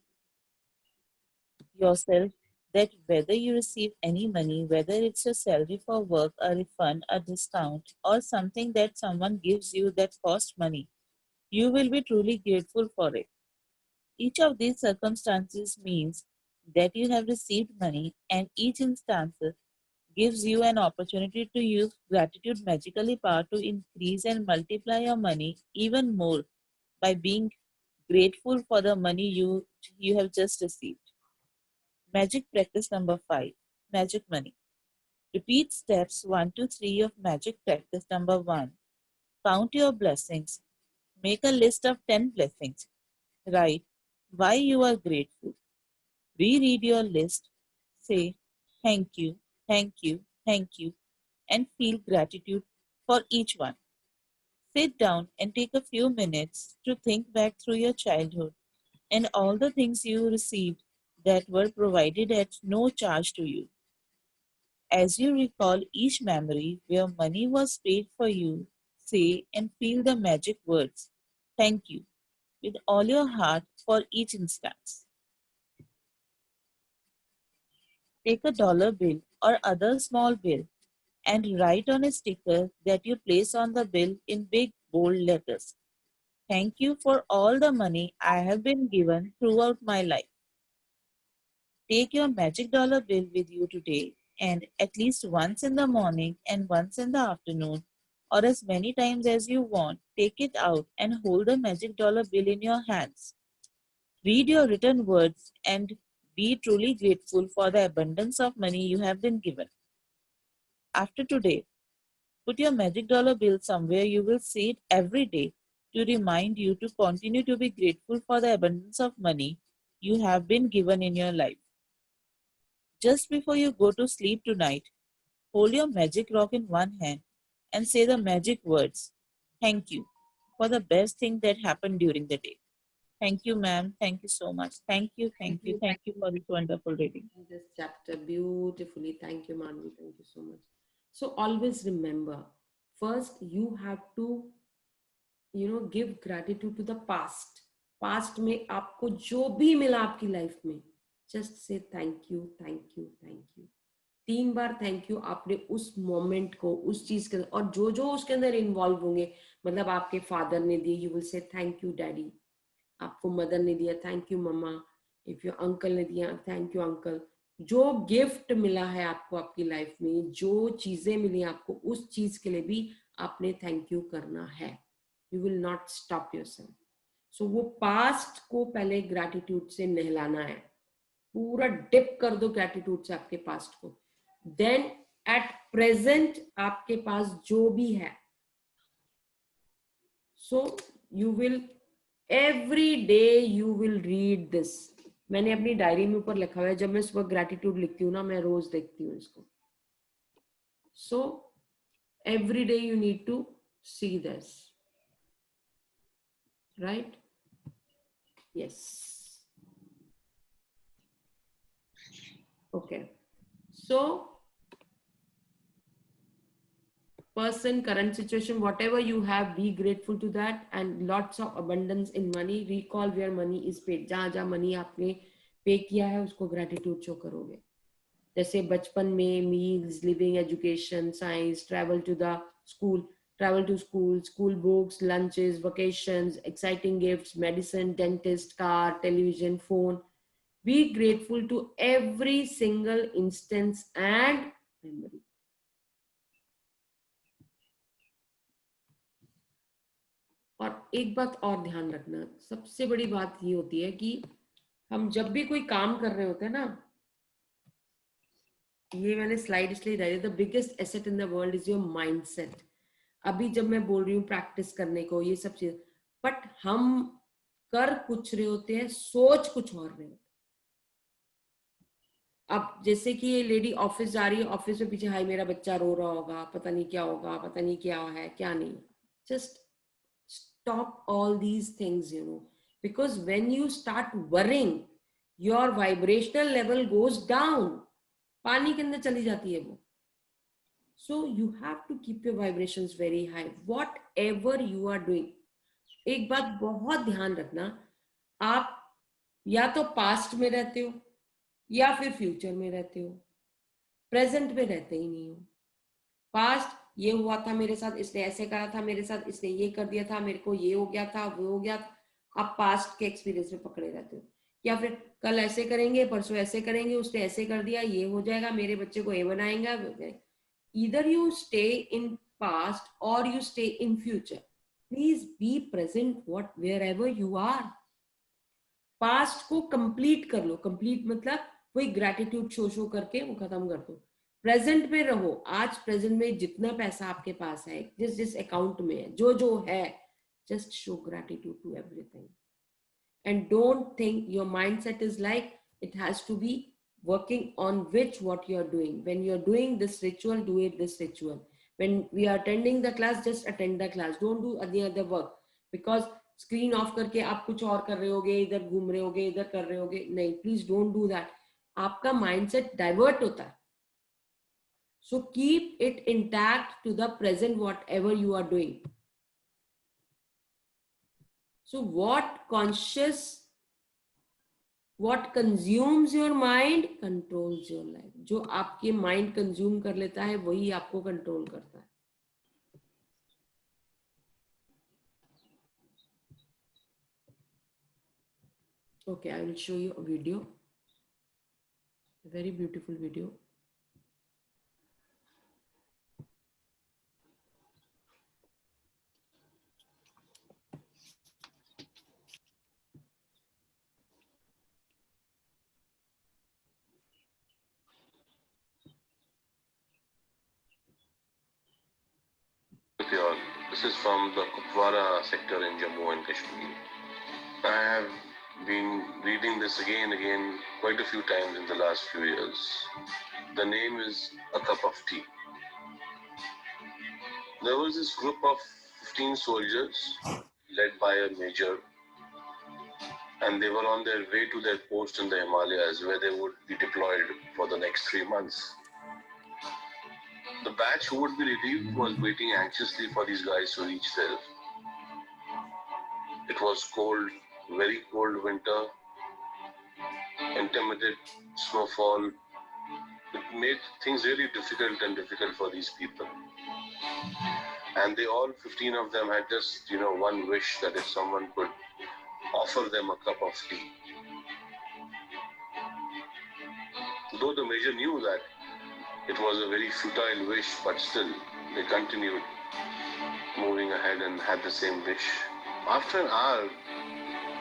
yourself that whether you receive any money, whether it's your salary for work, a refund, a discount, or something that someone gives you that costs money, you will be truly grateful for it. Each of these circumstances means that you have received money, and each instance gives you an opportunity to use gratitude magically power to increase and multiply your money even more by being grateful for the money you have just received. Magic practice number 5, magic money. Repeat steps 1 to 3 of magic practice number 1. Count your blessings. Make a list of 10 blessings. Write why you are grateful. Reread your list, say thank you, thank you, thank you, and feel gratitude for each one. Sit down and take a few minutes to think back through your childhood and all the things you received that were provided at no charge to you. As you recall each memory where money was paid for you, say and feel the magic words, thank you, with all your heart for each instance. Take a dollar bill or other small bill and write on a sticker that you place on the bill in big bold letters. Thank you for all the money I have been given throughout my life. Take your magic dollar bill with you today and at least once in the morning and once in the afternoon, or as many times as you want, take it out and hold the magic dollar bill in your hands. Read your written words and be truly grateful for the abundance of money you have been given. After today, put your magic dollar bill somewhere you will see it every day to remind you to continue to be grateful for the abundance of money you have been given in your life. Just before you go to sleep tonight, hold your magic rock in one hand and say the magic words, thank you, for the best thing that happened during the day. Thank you, ma'am. Thank you so much. Thank you, thank you, thank you for this wonderful reading. This chapter beautifully. Thank you, Manvi. Thank you so much. So always remember, first you have to, give gratitude to the past. Past में आपको जो भी मिला आपकी life में, just say thank you, thank you, thank you. 3 bar thank you आपने उस moment को, उस चीज के अंदर, और जो जो उसके अंदर इन्वॉल्व होंगे, मतलब आपके फादर ने दिए, you will say thank you daddy. आपको मदर ने दिया, thank you mamma. If your uncle ने दिया, थैंक यू अंकल. जो गिफ्ट मिला है आपको आपकी लाइफ में, जो चीजें मिली आपको, उस चीज के लिए भी आपने थैंक यू करना है. You will not stop yourself. So वो पास्ट को पहले ग्रैटिट्यूड से नहलाना है. पूरा डिप कर दो ग्रैटिट्यूड से आपके पास्ट को. देन एट प्रेजेंट आपके पास जो भी है, so you will every day you will read this. मैंने अपनी डायरी में ऊपर लिखा हुआ है, जब मैं सुबह ग्रैटिट्यूड लिखती हूँ ना, मैं रोज देखती हूँ इसको. So every day you need to see this, right? Yes. Okay, so person, current situation, whatever you have, be grateful to that, and lots of abundance in money. Recall where money is paid. जहाँ जहाँ money आपने पे किया है उसको gratitude show करोगे. जैसे बचपन में meals, living, education, science, travel to the school, travel to school, school books, lunches, vacations, exciting gifts, medicine, dentist, car, television, phone. Be grateful to every single instance and memory. और एक बात और ध्यान रखना, सबसे बड़ी बात ये होती है कि हम जब भी कोई काम कर रहे होते हैं ना, ये मैंने स्लाइड इसलिए डाली, the biggest asset in the world is your mindset. अभी जब मैं बोल रही हूँ प्रैक्टिस करने को, ये सब चीज, बट हम कर कुछ रहे होते हैं, सोच कुछ और रहे होते हैं. अब जैसे कि ये लेडी ऑफिस जा रही है, ऑफिस में पीछे हाय मेरा बच्चा रो रहा होगा, पता नहीं क्या होगा, पता नहीं क्या है क्या नहीं. Just stop all these things, because when you start worrying, your vibrational level goes down. पानी के अंदर चली जाती है वो. So you have to keep your vibrations very high, whatever you are doing. एक बात बहुत ध्यान रखना, आप या तो पास्ट में रहते हो या फिर फ्यूचर में रहते हो, प्रेजेंट में रहते ही नहीं हो. पास्ट, ये हुआ था मेरे साथ, इसने ऐसे करा था मेरे साथ, इसने ये कर दिया था, मेरे को ये हो गया था, वो हो गया था. आप पास्ट के एक्सपीरियंस में पकड़े रहते हो. या फिर कल ऐसे करेंगे, परसों ऐसे करेंगे, उसने ऐसे कर दिया, ये हो जाएगा, मेरे बच्चे को ये बनाएंगा. Either you stay in past और you stay in future. Please be present wherever you are. Past को कंप्लीट कर लो. कंप्लीट मतलब वही ग्रैटिट्यूड शो करके वो खत्म कर दो. प्रेजेंट में रहो. आज प्रेजेंट में जितना पैसा आपके पास है, जिस अकाउंट में है, जो है, just show gratitude to everything. And don't think your mindset is like it has to be working on which what you're doing. When you're doing this ritual, do it this ritual. When we are attending the class, just attend the class. Don't do any other work. Because screen of करके आप कुछ और कर रहे होगे, इधर घूम रहे होगे, इधर कर रहे होगे, नहीं, प्लीज डोंट डू दैट. आपका माइंडसेट डाइवर्ट होता है. So keep it intact to the present, whatever you are doing. So what consumes your mind controls your life. जो आपके mind consume कर लेता है वही आपको control करता है. Okay, I will show you a video. A very beautiful video. This is from the Kupwara sector in Jammu and Kashmir. I have been reading this again and again quite a few times in the last few years. The name is A Cup of Tea. There was this group of 15 soldiers led by a major, and they were on their way to their post in the Himalayas where they would be deployed for the next 3 months. The batch who would be relieved was waiting anxiously for these guys to reach there. It was cold, very cold winter, intermittent snowfall. It made things really difficult for these people. And they all, 15 of them, had just, one wish that if someone could offer them a cup of tea. Though the major knew that it was a very futile wish, but still, they continued moving ahead and had the same wish. After an hour,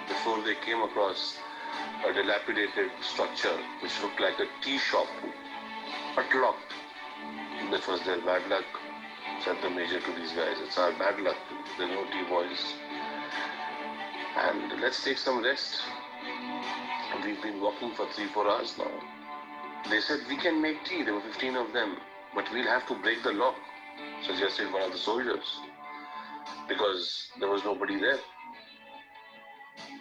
before they came across a dilapidated structure which looked like a tea shop, but locked. That was their bad luck, said the major to these guys. It's our bad luck. There are no tea boys. And let's take some rest. We've been walking for 3-4 hours now. They said, we can make tea. There were 15 of them. But we'll have to break the lock, suggested one of the soldiers, because there was nobody there.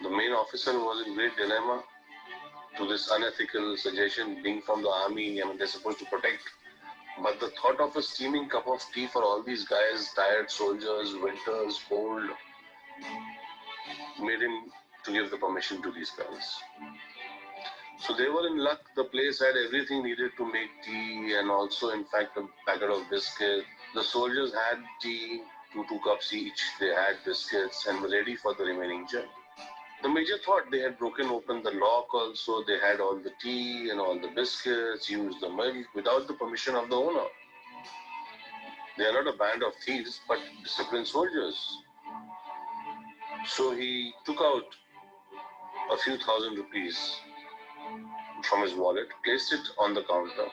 The main officer was in great dilemma to this unethical suggestion, being from the army. They're supposed to protect. But the thought of a steaming cup of tea for all these guys, tired soldiers, winters, cold, made him to give the permission to these guys. So they were in luck. The place had everything needed to make tea, and also, in fact, a packet of biscuit. The soldiers had tea, 2 cups each. They had biscuits and were ready for the remaining journey. The major thought they had broken open the lock also. They had all the tea and all the biscuits, used the milk without the permission of the owner. They are not a band of thieves, but disciplined soldiers. So he took out a few thousand rupees from his wallet, placed it on the counter,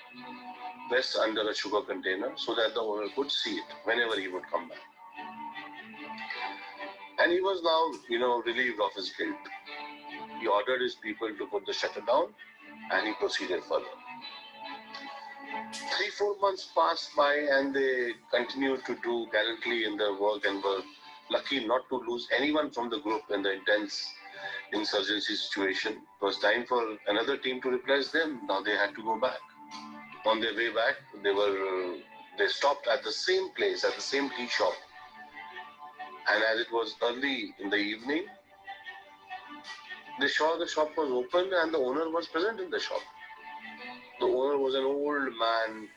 pressed under a sugar container so that the owner could see it whenever he would come back. And he was now, relieved of his guilt. He ordered his people to put the shutter down, and he proceeded further. 3-4 months passed by, and they continued to do gallantly in their work and were lucky not to lose anyone from the group in the intense insurgency situation. It was time for another team to replace them. Now they had to go back. On their way back, they stopped at the same place, at the same tea shop. And as it was early in the evening, they saw the shop was open and the owner was present in the shop. The owner was an old man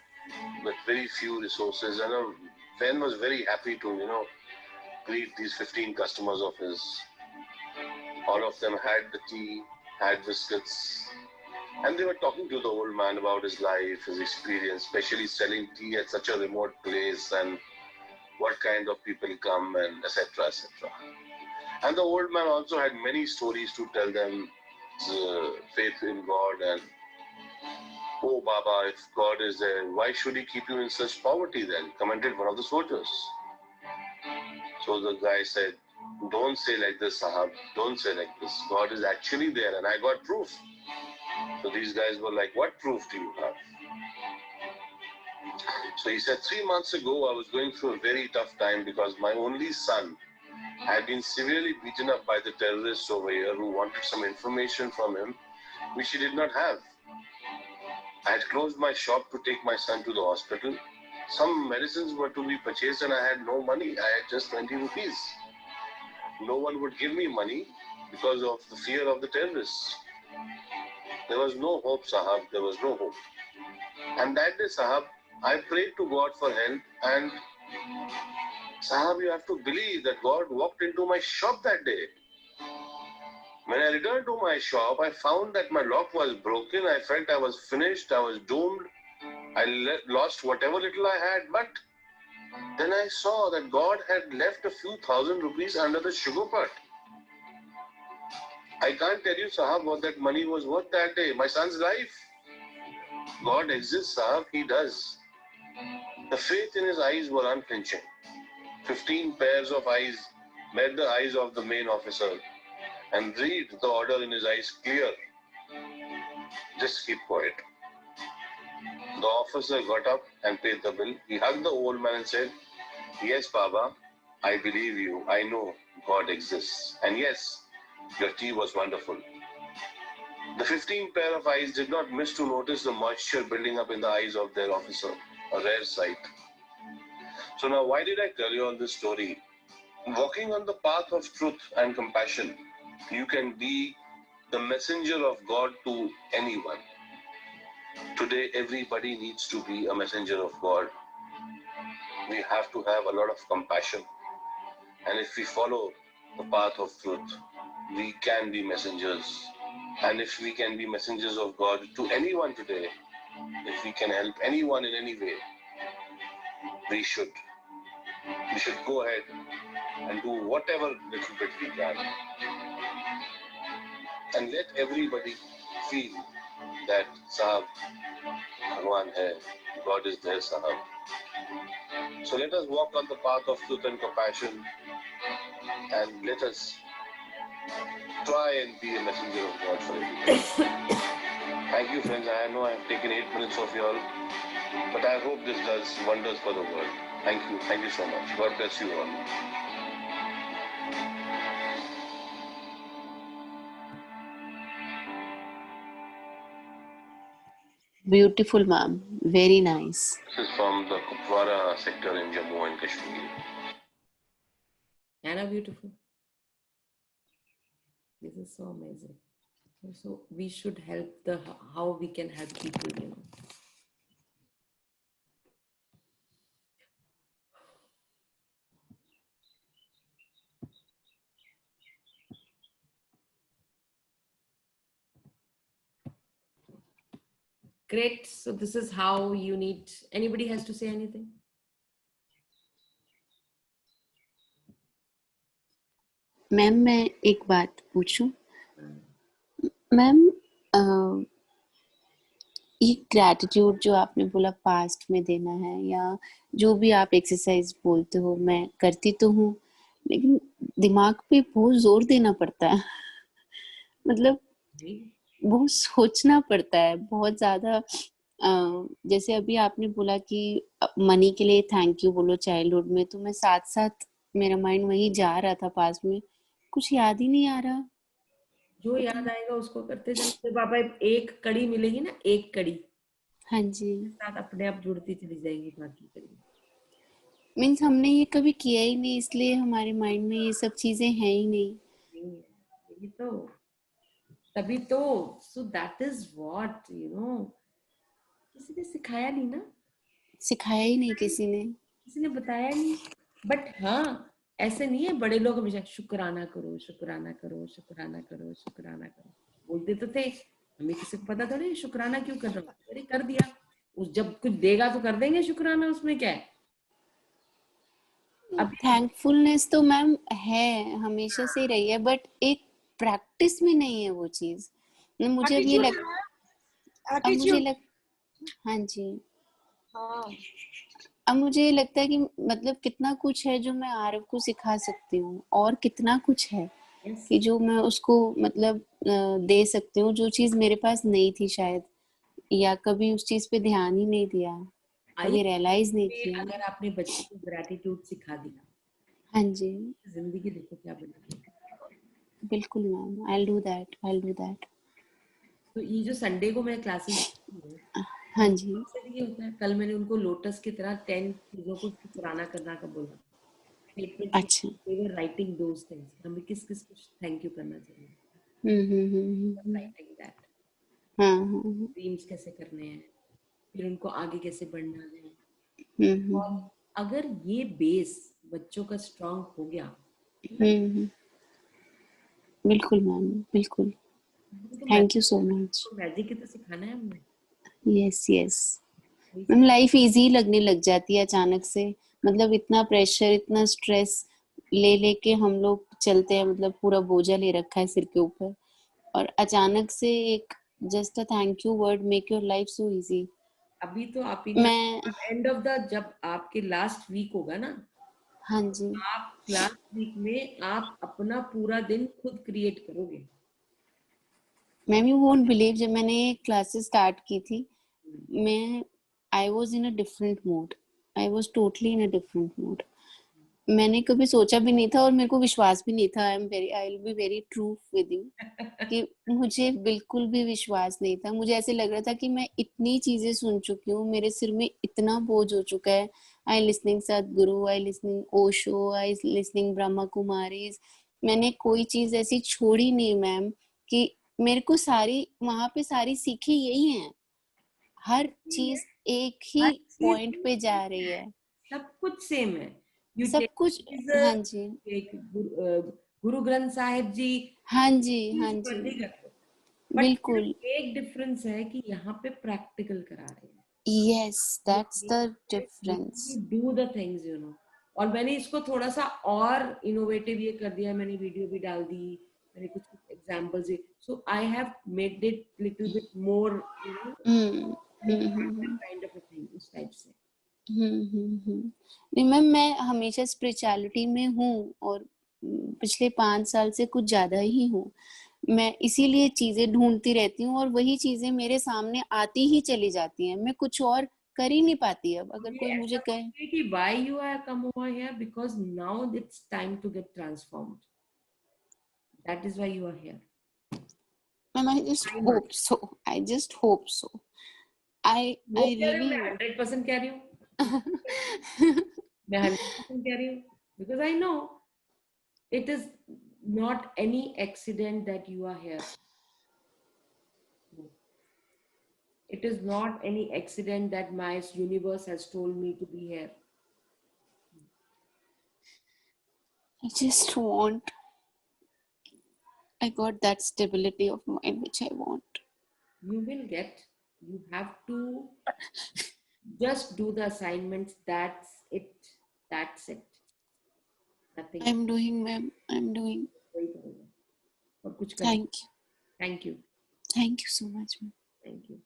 with very few resources, and Ben was very happy to, greet these 15 customers of his. All of them had the tea, had biscuits, and they were talking to the old man about his life, his experience, especially selling tea at such a remote place, and what kind of people come, and etc., etc. And the old man also had many stories to tell them, faith in God, and, oh Baba, if God is there, why should he keep you in such poverty then? Commented one of the soldiers. So the guy said, Don't say like this, Sahab. Don't say like this. God is actually there, and I got proof. So these guys were like, what proof do you have? So he said, 3 months ago, I was going through a very tough time because my only son had been severely beaten up by the terrorists over here who wanted some information from him, which he did not have. I had closed my shop to take my son to the hospital. Some medicines were to be purchased and I had no money. I had just 20 rupees. No one would give me money because of the fear of the terrorists. There was no hope, Sahab. There was no hope. And that day, Sahab, I prayed to God for help, and Sahab, you have to believe that God walked into my shop that day. When I returned to my shop, I found that my lock was broken. I felt I was finished. I was doomed. I lost whatever little I had. But then I saw that God had left a few thousand rupees under the sugar pot. I can't tell you, Sahab, what that money was worth that day. My son's life. God exists, Sahab. He does. The faith in his eyes were unflinching. 15 pairs of eyes met the eyes of the main officer and read the order in his eyes clear. Just keep quiet. The officer got up and paid the bill. He hugged the old man and said, yes, Baba, I believe you. I know God exists. And yes, your tea was wonderful. The 15 pair of eyes did not miss to notice the moisture building up in the eyes of their officer, a rare sight. So now, why did I tell you all this story? Walking on the path of truth and compassion, you can be the messenger of God to anyone. Today, everybody needs to be a messenger of God. We have to have a lot of compassion. And if we follow the path of truth, we can be messengers. And if we can be messengers of God to anyone today, if we can help anyone in any way, we should. We should go ahead and do whatever little bit we can. And let everybody feel that Sahab, Bhagwan hai, God is there, Sahab. So let us walk on the path of truth and compassion, and let us try and be a messenger of God for everybody. Thank you, friends. I know I have taken 8 minutes of y'all, but I hope this does wonders for the world. Thank you. Thank you so much. God bless you all. Beautiful, ma'am. Very nice. This is from the Kupwara sector in Jammu and Kashmir. Anna, beautiful. This is so amazing. So we should help how we can help people, you know. Great. So this is how you need. Anybody has to say anything? Ma'am मैं एक बात पूछूं? Ma'am ये gratitude जो आपने बोला past में देना है, या जो भी आप एक्सरसाइज बोलते हो, मैं करती तो हूँ, लेकिन दिमाग पे बहुत जोर देना पड़ता है। मतलब बहुत सोचना पड़ता है, बहुत ज्यादा। जैसे अभी आपने बोला कि मनी के लिए थैंक यू बोलो चाइल्डहुड में, तो मैं साथ साथ मेरा माइंड वहीं जा रहा था, पास में कुछ याद ही नहीं आ रहा। जो याद आएगा उसको करते जाओ। पापा एक कड़ी मिलेगी ना, एक कड़ी, हाँ जी, साथ अपने आप जुड़ती चली जाएगी बाकी कड़ी। मीन्स हमने ये कभी किया ही नहीं, इसलिए हमारे माइंड में ये सब चीजें हैं ही नहीं। ये तो तभी तो, so that is what you know, किसी ने सिखाया नहीं ना, सिखाया ही नहीं किसी ने बताया नहीं। बट हाँ, ऐसे नहीं है, बड़े लोग हमेशा शुक्राना करो, शुक्राना करो, शुक्राना करो, शुक्राना करो बोलते तो थे। हमें किसी को पता था नहीं शुक्राना क्यों कर रहा हूँ, अरे कर दिया। उस जब कुछ देगा तो कर देंगे शुक्राना, उसमें क्या है। अब थैंकफुलनेस तो मैम है, हमेशा से रही है, बट एक प्रैक्टिस में नहीं है वो चीज। मुझे अब ये हाँ जी, हाँ, अब मुझे ये लगता है कि मतलब कितना कुछ है जो मैं आरव को सिखा सकती हूँ, और कितना कुछ है Yes. कि जो मैं उसको मतलब दे सकती हूँ, जो चीज मेरे पास नहीं थी शायद, या कभी उस चीज पे ध्यान ही नहीं दिया, कभी रियलाइज नहीं किया। अगर आपने बच्चे को ग्रेटिट्यूड सिखा दिया, हाँ जी, जिंदगी देखो क्या बनेगी। बिल्कुल ma'am, I do that, I do that. तो ये जो संडे को मैं क्लासेस देती हूँ, हाँ जी, मकसद ये होता है, कल मैंने उनको लोटस की तरह 10 चीजों को पुराना करना का बोला, अच्छा। राइटिंग दोज थिंग्स, हमें किस किस को थैंक यू करना चाहिए, हम्म। राइटिंग दैट, हाँ हाँ। ड्रीम्स कैसे करने हैं, फिर उनको आगे कैसे बढ़ना है। और हम्म। अगर ये बेस बच्चों का स्ट्रांग हो गया, हम्म। बिल्कुल मैम, बिल्कुल। तो thank you so much. Magic ही तो सिखाना है हमने। Yes yes ma'am, life easy लगने लग जाती है अचानक से। मतलब इतना प्रेशर, इतना स्ट्रेस ले लेके हम लोग चलते हैं, मतलब पूरा बोझा ले रखा है सिर के ऊपर, और अचानक से एक just a thank you word make your life so easy. अभी तो आप ही ने मैं एंड ऑफ द, जब आपके लास्ट वीक होगा ना, हाँ जी आप लास्ट वीक में आप अपना पूरा दिन खुद क्रिएट करोगे। मैम, यू वोंट बिलीव, जब मैंने क्लासेस स्टार्ट की थी, मैं I was in a different mood, I was totally in a different mood. मैंने कभी सोचा भी नहीं था, और मेरे को विश्वास भी नहीं था, I will be very true with you, कि मुझे बिल्कुल भी विश्वास नहीं था। मुझे ऐसे लग रहा था कि मैं इतनी चीजें सुन चुकी हूँ, मेरे सिर में इतना बोझ हो चुका है। आई लिसनिंग सदगुरु, आई लिसनिंग ओशो, आई लिसनिंग ब्रह्मा कुमारीज, मैंने कोई चीज ऐसी छोड़ी नहीं मैम, कि मेरे को सारी वहां पे सारी सीखी यही है। हर चीज एक ही हर चीज पॉइंट पे जा रही है, सब कुछ सेम है। यू सब टेक कुछ। हाँ जी, एक गुरु ग्रंथ साहिब जी, हाँ जी, हाँ चीज जी, पढ़ी कर लो, बट बिल्कुल। एक डिफरेंस है कि यहाँ पे प्रैक्टिकल करा रहे हैं। Yes, that's the difference. Do the things, you no. और मैंने इसको थोड़ा सा और इनोवेटिव ये कर दिया, मैंने वीडियो भी डाल दी, मैंने कुछ कुछ examples, so I have made it little bit more, you know, hmm hmm kind of a thing, उस टाइप से। नहीं मैम, मैं हमेशा स्पिरिचुअलिटी में हूँ, और पिछले 5 साल से कुछ ज्यादा ही हूँ। मैं इसीलिए चीजें ढूंढती रहती हूँ, और वही चीजें मेरे सामने आती ही चली जाती हैं, मैं कुछ और कर ही नहीं पाती। अब अगर ये कोई मुझे ऐसा कहे सोचिए कि why you are come over here, because now it's time to get transformed. That is why you are here. Ma'am, I just Why not? Hope so, I just hope so, वो आई कह रही हूँ, रियली मैं 100% कह रही हूँ, मैं 100% कह रही हूँ, because I know it is not any accident that you are here. It is not any accident that my universe has told me to be here. I just want, I got that stability of mind which I want. You will get, you have to just do the assignments. That's it. That's it. Nothing. I'm doing, ma'am, I'm doing. वही करोगे और कुछ करना। Thank you. Thank you. Thank you so much, ma'am. Thank you.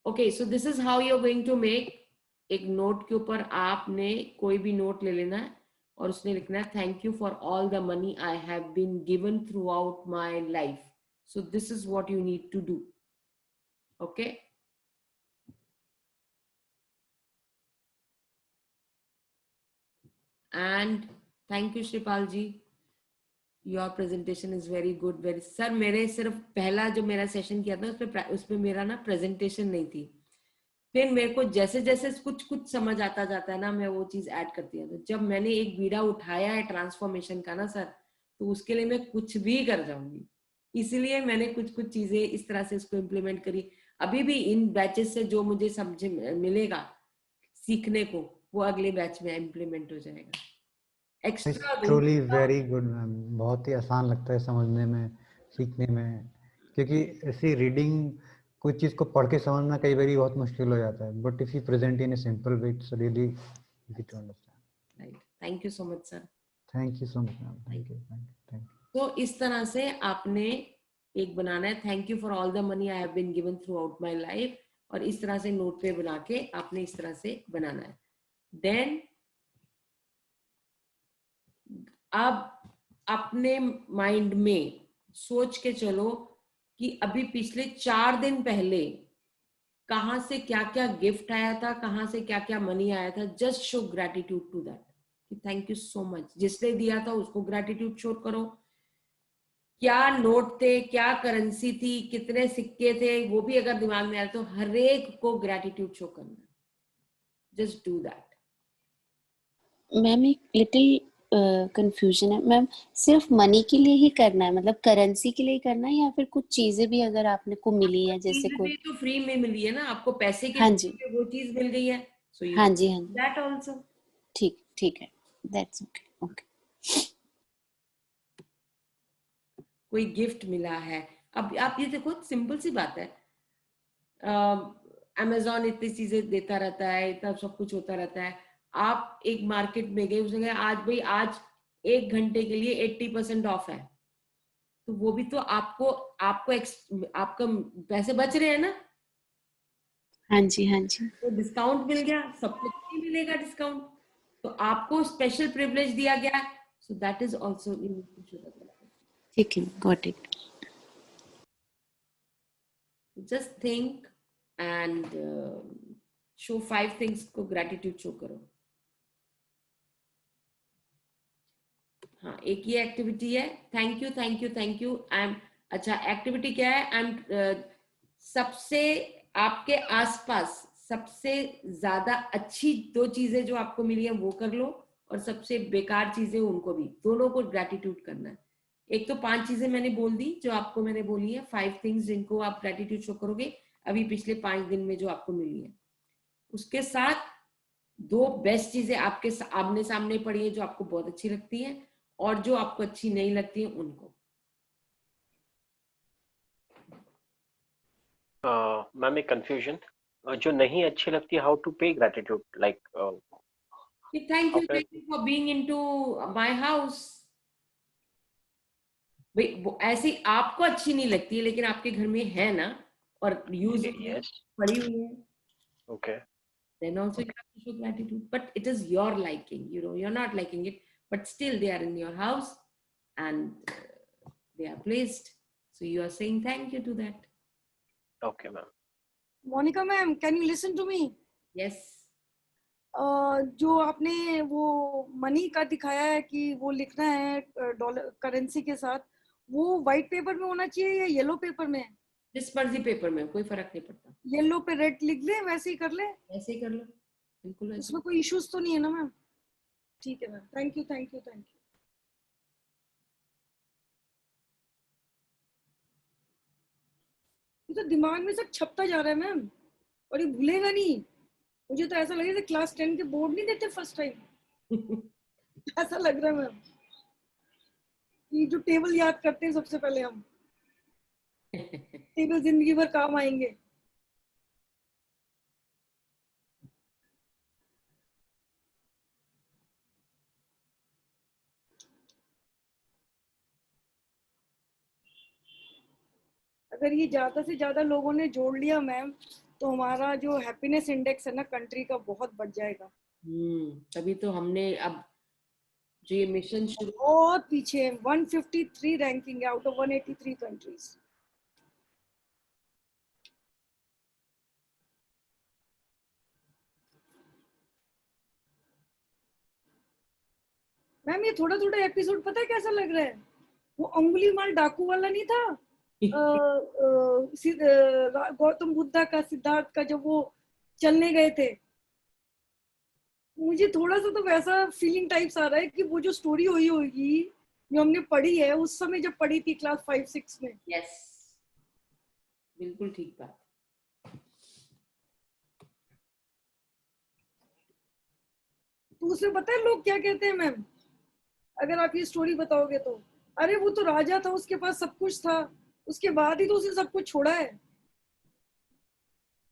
Okay, so this is how you're going to make. एक note के ऊपर आपने कोई भी नोट ले लेना है और उसने लिखना है thank you for all the money I have been given throughout my life. So this is what you need to do. Okay. And thank you Shripal ji. Your presentation is very good. Very sir, मेरे सिर्फ पहला जो मेरा session किया था उसमें मेरा ना प्रेजेंटेशन नहीं थी. फिर मेरे को जैसे जैसे कुछ कुछ समझ आता जाता है ना, मैं वो चीज ऐड करती हूँ. तो जब मैंने एक बीड़ा उठाया है ट्रांसफॉर्मेशन का ना सर, तो उसके लिए मैं कुछ भी कर जाऊंगी. इसलिए मैंने कुछ कुछ चीजें इस तरह से इसको इम्प्लीमेंट करी. अभी भी इन बैचेस से जो मुझे समझ मिलेगा सीखने को, वो अगले बैच में इम्प्लीमेंट हो जाएगा. Extra truly very good ma'am, बहुत ही आसान लगता है समझने में, सीखने में, क्योंकि ऐसी रीडिंग कोई चीज को पढ़ के समझना कई बार बहुत मुश्किल हो जाता है, but if you present in a simple way it's really easy to understand. Right. Thank you so much sir. Thank you so much ma'am. Thank you. तो इस तरह से आपने एक बनाना है thank you for all the money I have been given throughout my life. और इस तरह से नोट पे बना के आपने इस तरह से बनाना है। देन अब अपने माइंड में सोच के चलो कि अभी पिछले 4 दिन पहले कहाँ से क्या क्या गिफ्ट आया था, कहाँ से क्या क्या मनी आया था। Just show gratitude to that कि थैंक यू सो मच। जिसने दिया था उसको ग्रेटिट्यूड शो करो। क्या नोट थे, क्या करेंसी थी, कितने सिक्के थे, वो भी अगर दिमाग में आया तो हर एक को ग्रेटिट्यूड शो करना। Just do that. मैम एक लिटिल कंफ्यूजन है मैम, सिर्फ मनी के लिए ही करना है, मतलब करेंसी के लिए ही करना है, या फिर कुछ चीजें भी अगर आपने को मिली है जैसे चीज कोई? भी तो फ्री में मिली है ना आपको, पैसे के हाँ जी, लिए वो चीज मिल गई है, सो यू हाँ जी, हाँ जी, दैट आल्सो। ठीक ठीक है, दैट्स ओके ओके। कोई गिफ्ट मिला है, अब आप ये देखो सिंपल सी बात है, अमेजोन इतनी चीजें देता रहता है, इतना सब कुछ होता रहता है। आप एक मार्केट में गए, उसने कहा आज भाई आज 1 घंटे के लिए 80% ऑफ है, तो वो भी तो आपको आपको आपका पैसे बच रहे हैं ना, हाँ जी, हाँ जी, तो डिस्काउंट मिल गया, सबको नहीं मिलेगा डिस्काउंट, तो आपको स्पेशल प्रिविलेज दिया गया, सो दैट इज ऑल्सो। ठीक है, got it. Just think and show 5 things को ग्रेटिट्यूड शो करो। हाँ, एक ये एक्टिविटी है, thank you thank you thank you. I am, अच्छा एक्टिविटी क्या है, आई एम सबसे आपके आसपास सबसे ज्यादा अच्छी 2 चीजें जो आपको मिली है वो कर लो, और सबसे बेकार चीजें उनको भी, दोनों को ग्रेटिट्यूड करना है। एक तो 5 चीजें मैंने बोल दी जो आपको मैंने बोली है, 5 थिंग्स जिनको आप ग्रेटिट्यूड शो करोगे अभी पिछले 5 दिन में जो आपको मिली है। उसके साथ 2 बेस्ट चीजें आपके आमने सामने पड़ी है जो आपको बहुत अच्छी लगती है, और जो आपको अच्छी नहीं लगती है उनको। मैम एक कंफ्यूजन, जो नहीं अच्छी लगती, हाउ टू पे gratitude, like thank you for being into my house. भाई वो ऐसी आपको अच्छी नहीं लगती है लेकिन आपके घर में है ना, और यूज यस, पड़ी हुई है, okay, then also you have to show gratitude, but it is your liking, you know, you're not liking it, but still they are in your house and they are placed, so you are saying thank you to that. Okay ma'am. Monica ma'am, can you listen to me? Yes. जो आपने वो money का दिखाया है कि वो लिखना है डॉलर करेंसी के साथ, वो व्हाइट पेपर में होना चाहिए या येलो पेपर में? जिस मर्जी पेपर में, कोई फर्क नहीं पड़ता, येलो पे रेड लिख ले, वैसे ही कर ले, ऐसे ही कर लो, बिल्कुल ऐसे। उसमें कोई इश्यूज तो नहीं है ना मैम? ठीक है ma'am, thank you thank you thank you. ये तो दिमाग में सब छपता जा रहा है मैम, और ये भूलेगा नहीं। मुझे तो ऐसा लगे क्लास 10 के बोर्ड नहीं देते फर्स्ट टाइम, ऐसा लग रहा है मैम। ये जो टेबल याद करते हैं सबसे पहले हम, टेबल जिंदगी भर काम आएंगे। अगर ये ज्यादा से ज्यादा लोगों ने जोड़ लिया मैम, तो हमारा जो हैप्पीनेस इंडेक्स है ना कंट्री का, बहुत बढ़ जाएगा। तभी तो हमने अब जो ये मिशन शुरू, बहुत पीछे है, 153 रैंकिंग है आउट ऑफ 183 कंट्रीज। मैम ये थोड़ा थोड़ा एपिसोड पता है कैसा लग रहा है? वो अंगुली माल डाकू वाला नहीं था, गौतम बुद्धा का, सिद्धार्थ का, जब वो चलने गए थे, मुझे थोड़ा सा तो वैसा फीलिंग टाइप्स आ रहा है कि वो जो स्टोरी हुई होगी जो हमने पढ़ी है उस समय जब पढ़ी थी क्लास 5-6 में। यस, बिल्कुल ठीक बात। तो उसमें पता है लोग क्या कहते हैं मैम, अगर आप ये स्टोरी बताओगे तो, अरे वो तो राजा था, उसके पास सब कुछ था, उसके बाद ही तो उसने सब कुछ छोड़ा है,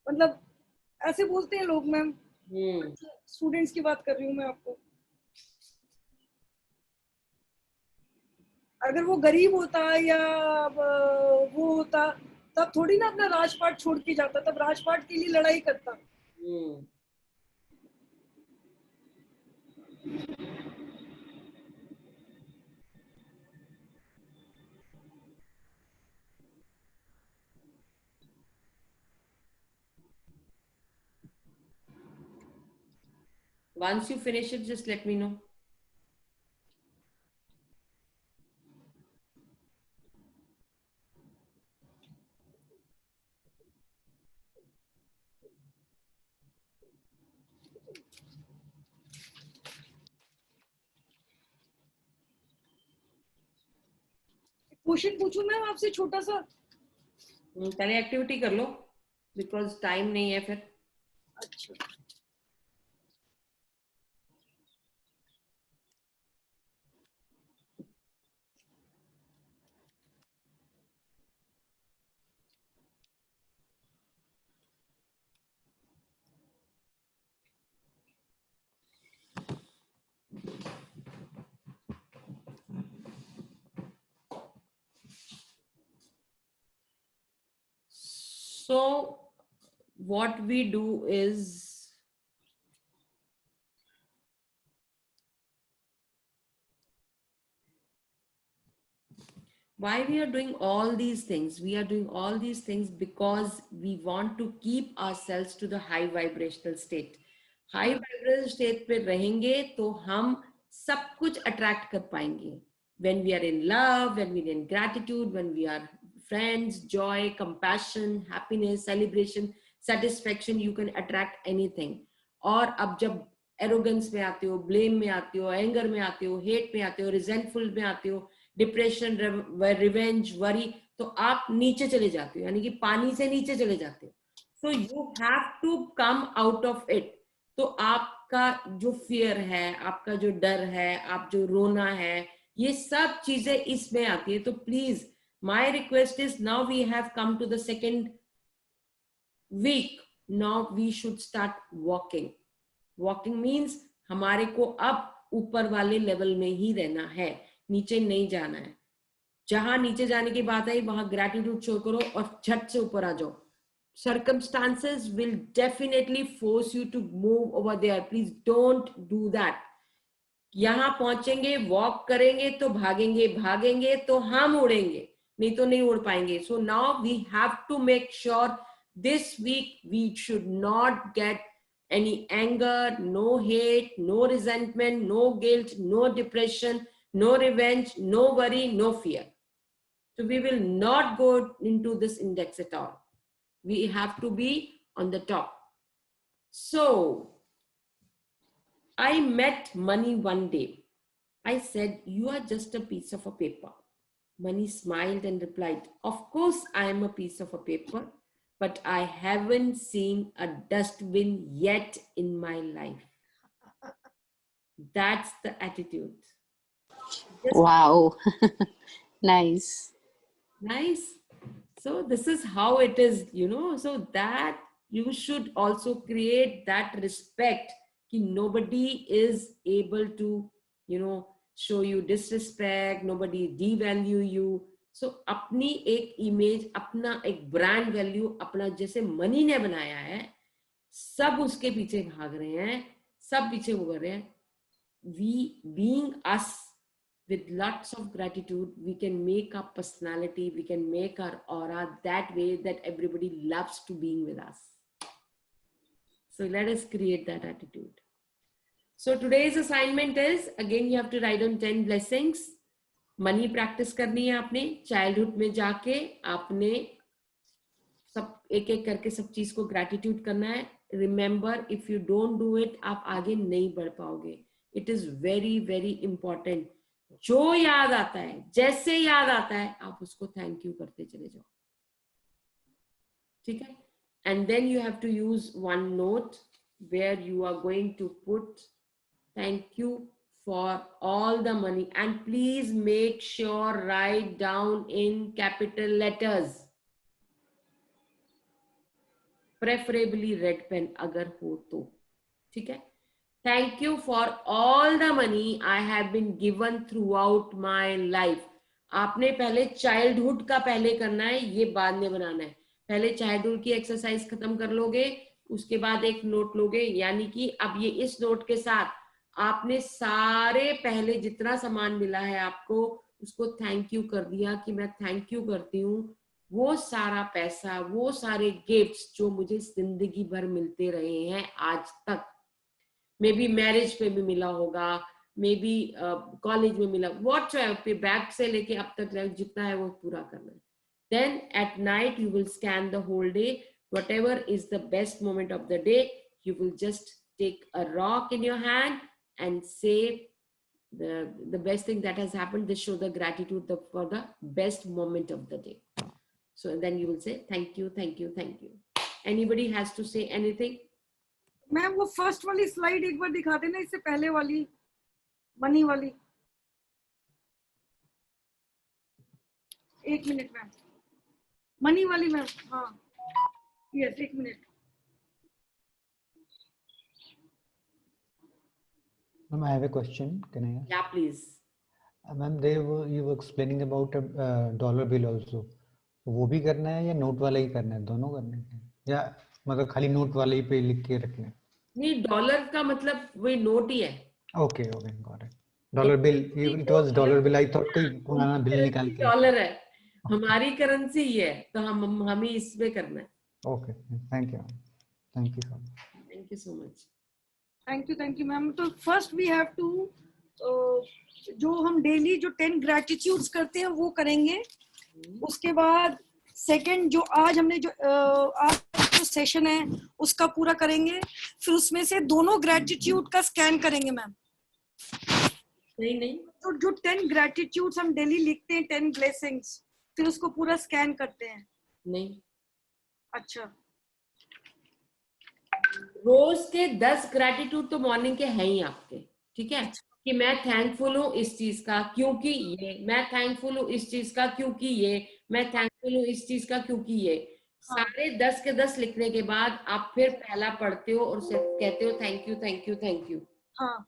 मतलब ऐसे बोलते हैं लोग मैम। स्टूडेंट्स की बात कर रही हूँ मैं आपको। अगर वो गरीब होता या वो होता तब थोड़ी ना अपना राजपाट छोड़ के जाता, तब राजपाट के लिए लड़ाई करता. Once you finish it, just let me know. Question पूछूं मैं आपसे छोटा सा? पहले एक्टिविटी कर लो, बिकॉज टाइम नहीं है फिर. अच्छा. So what we do is, why we are doing all these things? We are doing all these things because we want to keep ourselves to the high vibrational state. High vibrational state पे रहेंगे तो हम सब कुछ attract कर पाएंगे. When we are in love, when we are in gratitude, when we are friends, joy, compassion, happiness, celebration, satisfaction, you can attract anything. और अब जब arrogance में आते हो, blame में आते हो, anger में आते हो, hate में आते हो, resentful में आते हो, डिप्रेशन, रिवेंज, वरी, तो आप नीचे चले जाते हो, यानी कि पानी से नीचे चले जाते हो. So you have to come out of it. तो आपका जो फियर है, आपका जो डर है, आप जो रोना है, ये सब चीजें इसमें आती है. तो please my request is, now we have come to the second week. Now we should start walking. Walking means हमारे को अब ऊपर वाले लेवल में ही रहना है, नीचे नहीं जाना है. जहां नीचे जाने की बात आई वहां ग्रैटिट्यूड शो करो और झट से ऊपर आ जाओ. Circumstances will definitely force you to move over there. Please don't do that. यहां पहुंचेंगे, वॉक करेंगे तो भागेंगे, भागेंगे तो हम उड़ेंगे, नहीं तो नहीं उड़ पाएंगे. So now we have to make sure this week we should not get any anger, no hate, no resentment, no guilt, no depression, no revenge, no worry, no fear. So we will not go into this index at all. We have to be on the top. So I met Money one day. I said, "You are just a piece of a paper." Money smiled and replied, "Of course I am a piece of a paper, but I haven't seen a dustbin yet in my life." That's the attitude. Wow. Nice. Nice. So this is how it is, so that you should also create that respect कि nobody is able to, show you disrespect, nobody devalue you. So अपनी एक image, अपना एक brand value, अपना जैसे money ने बनाया है, सब उसके पीछे भाग रहे हैं, सब पीछे वो कर रहे हैं. We being us, with lots of gratitude, we can make our personality, we can make our aura that way that everybody loves to being with us. So let us create that attitude. So today's assignment is, again, you have to write on 10 blessings. Money practice करनी है आपने. Childhood में जाके आपने सब एक एक करके सब चीज को gratitude करना है. Remember, if you don't do it, आप आगे नहीं बढ़ पाओगे. It is very, very important. जो याद आता है, जैसे याद आता है, आप उसको थैंक यू करते चले जाओ. ठीक है? And then you have to use one note where you are going to put thank you for all the money, and please make sure write down in capital letters, preferably red pen अगर हो तो. ठीक है? Thank you for all the money I have been given throughout my life. आपने पहले childhood का पहले करना है, ये बाद में बनाना है। पहले चाइल्डहुड की एक्सरसाइज खत्म कर लोगे, उसके बाद एक नोट लोगे, यानी कि अब ये इस नोट के साथ आपने सारे पहले जितना सामान मिला है आपको उसको थैंक यू कर दिया कि मैं थैंक यू करती हूँ। वो सारा पैसा, वो सारे गिफ्ट्स जो मुझे जिंदगी भर मिलते रहे हैं आज तक, मे बी मैरिज पे भी मिला होगा, मे बी कॉलेज में मिला, व्हाट पे बैक से लेके अब तक जितना है वो पूरा करना है। Then at night you will scan the whole day, whatever is the best moment of the day, you will just take a rock in your hand and say the best thing that has happened. This show the gratitude for the best moment of the day. So then you will say thank you, thank you, thank you. Anybody has to say anything? Ma'am वो first वाली slide एक बार दिखा देना, इससे पहले वाली money वाली। एक मिनट मैम, मनी वाली मैम। हाँ यस, एक minute. Ma'am, I have a question. Can I ask? Yeah, please. Ma'am, you were explaining about a dollar bill also. वो भी करना है या नोट वाला ही करना है? दोनों करने हैं या मतलब खाली नोट वाले ही पे लिख के रखना है? नहीं, डॉलर का मतलब वही नोट ही है। Okay, okay, got it. Dollar bill. It was dollar bill. I thought कोई पुराना बिल निकाल के। डॉलर है, हमारी करेंसी ही है, तो हम ही इसमें करना है। Okay, thank you. Thank you so much. Thank you so much. Thank you ma'am. तो फर्स्ट वी हैव टू, जो हम डेली जो 10 ग्रेटिट्यूड्स करते हैं वो करेंगे। उसके बाद सेकंड जो आज हमने जो आज जो सेशन है उसका पूरा करेंगे। फिर उसमें से दोनों ग्रेटिट्यूड का स्कैन करेंगे मैम। नहीं तो जो 10 ग्रेटिट्यूड्स हम डेली लिखते हैं, 10 ब्लेसिंग्स, फिर उसको पूरा स्कैन करते हैं। नहीं, अच्छा, रोज के 10 ग्रेटिट्यूड तो मॉर्निंग के हैं ही आपके, ठीक है, कि मैं थैंकफुल हूँ इस चीज का क्योंकि ये, मैं थैंकफुल हूँ इस चीज का क्योंकि ये, मैं थैंकफुल हूँ इस चीज का क्योंकि ये। सारे 10 के 10 लिखने के बाद आप फिर पहला पढ़ते हो और कहते हो thank you, thank you, thank you. हाँ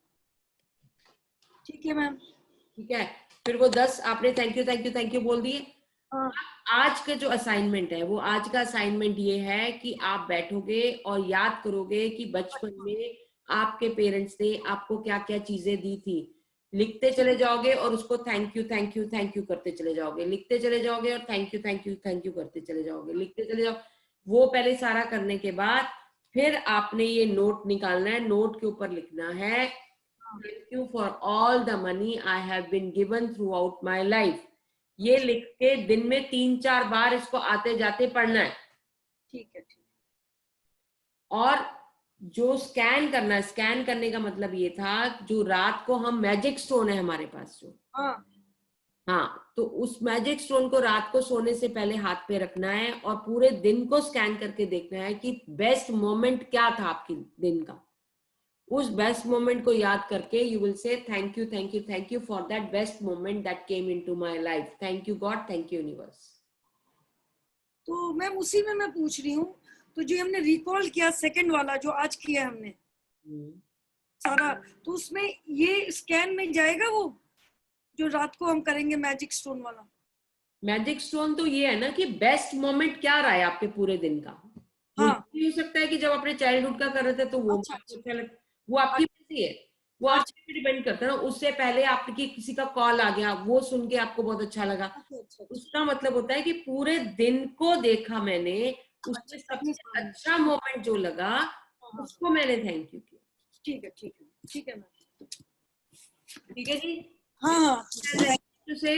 ठीक है मैम। ठीक है, फिर वो 10 आपने thank you, thank you, thank you बोल दिए। हाँ। आज का जो असाइनमेंट है, वो आज का असाइनमेंट ये है कि आप बैठोगे और याद करोगे कि बचपन में आपके पेरेंट्स ने आपको क्या क्या चीजें दी थी। लिखते चले जाओगे और उसको thank you, thank you, thank you करते चले जाओगे, लिखते चले जाओगे और thank you, thank you, thank you करते चले जाओगे, लिखते चले जाओ। वो पहले सारा करने के बाद फिर आपने ये नोट निकालना है, नोट के ऊपर लिखना है thank you for all the money I have been given throughout my life. ये लिख के दिन में 3-4 बार इसको आते जाते पढ़ना है। ठीक है, ठीक। और जो स्कैन करना है, स्कैन करने का मतलब ये था जो रात को हम मैजिक स्टोन है हमारे पास जो, हाँ, तो उस मैजिक स्टोन को रात को सोने से पहले हाथ पे रखना है और पूरे दिन को स्कैन करके देखना है कि बेस्ट मोमेंट क्या था आपके दिन का। उस बेस्ट मोमेंट को याद करके you will say thank you, thank you, thank you for that best moment that came into my life. Thank you God, thank you universe. तो मैम उसी में मैं पूछ रही हूँ, तो जो हमने रिकॉल किया सेकंड वाला जो आज किया हमने सारा, तो उसमें ये स्कैन में जाएगा वो जो रात को हम करेंगे मैजिक स्टोन वाला? मैजिक स्टोन तो ये है ना कि बेस्ट मोमेंट क्या रहा है आपके पूरे दिन का। हाँ। हो सकता है कि जब अपने चाइल्डहुड का कर रहे थे तो वो वो आपकी मर्जी है, वो आप पे डिपेंड करता है ना। उससे पहले आपकी किसी का कॉल आ गया, वो सुन के आपको बहुत अच्छा लगा, उसका मतलब होता है कि पूरे दिन को देखा मैंने, उसमें सबसे अच्छा मोमेंट जो लगा उसको मैंने थैंक यू किया। ठीक है, ठीक है, ठीक है मैम। ठीक है जी। हाँ से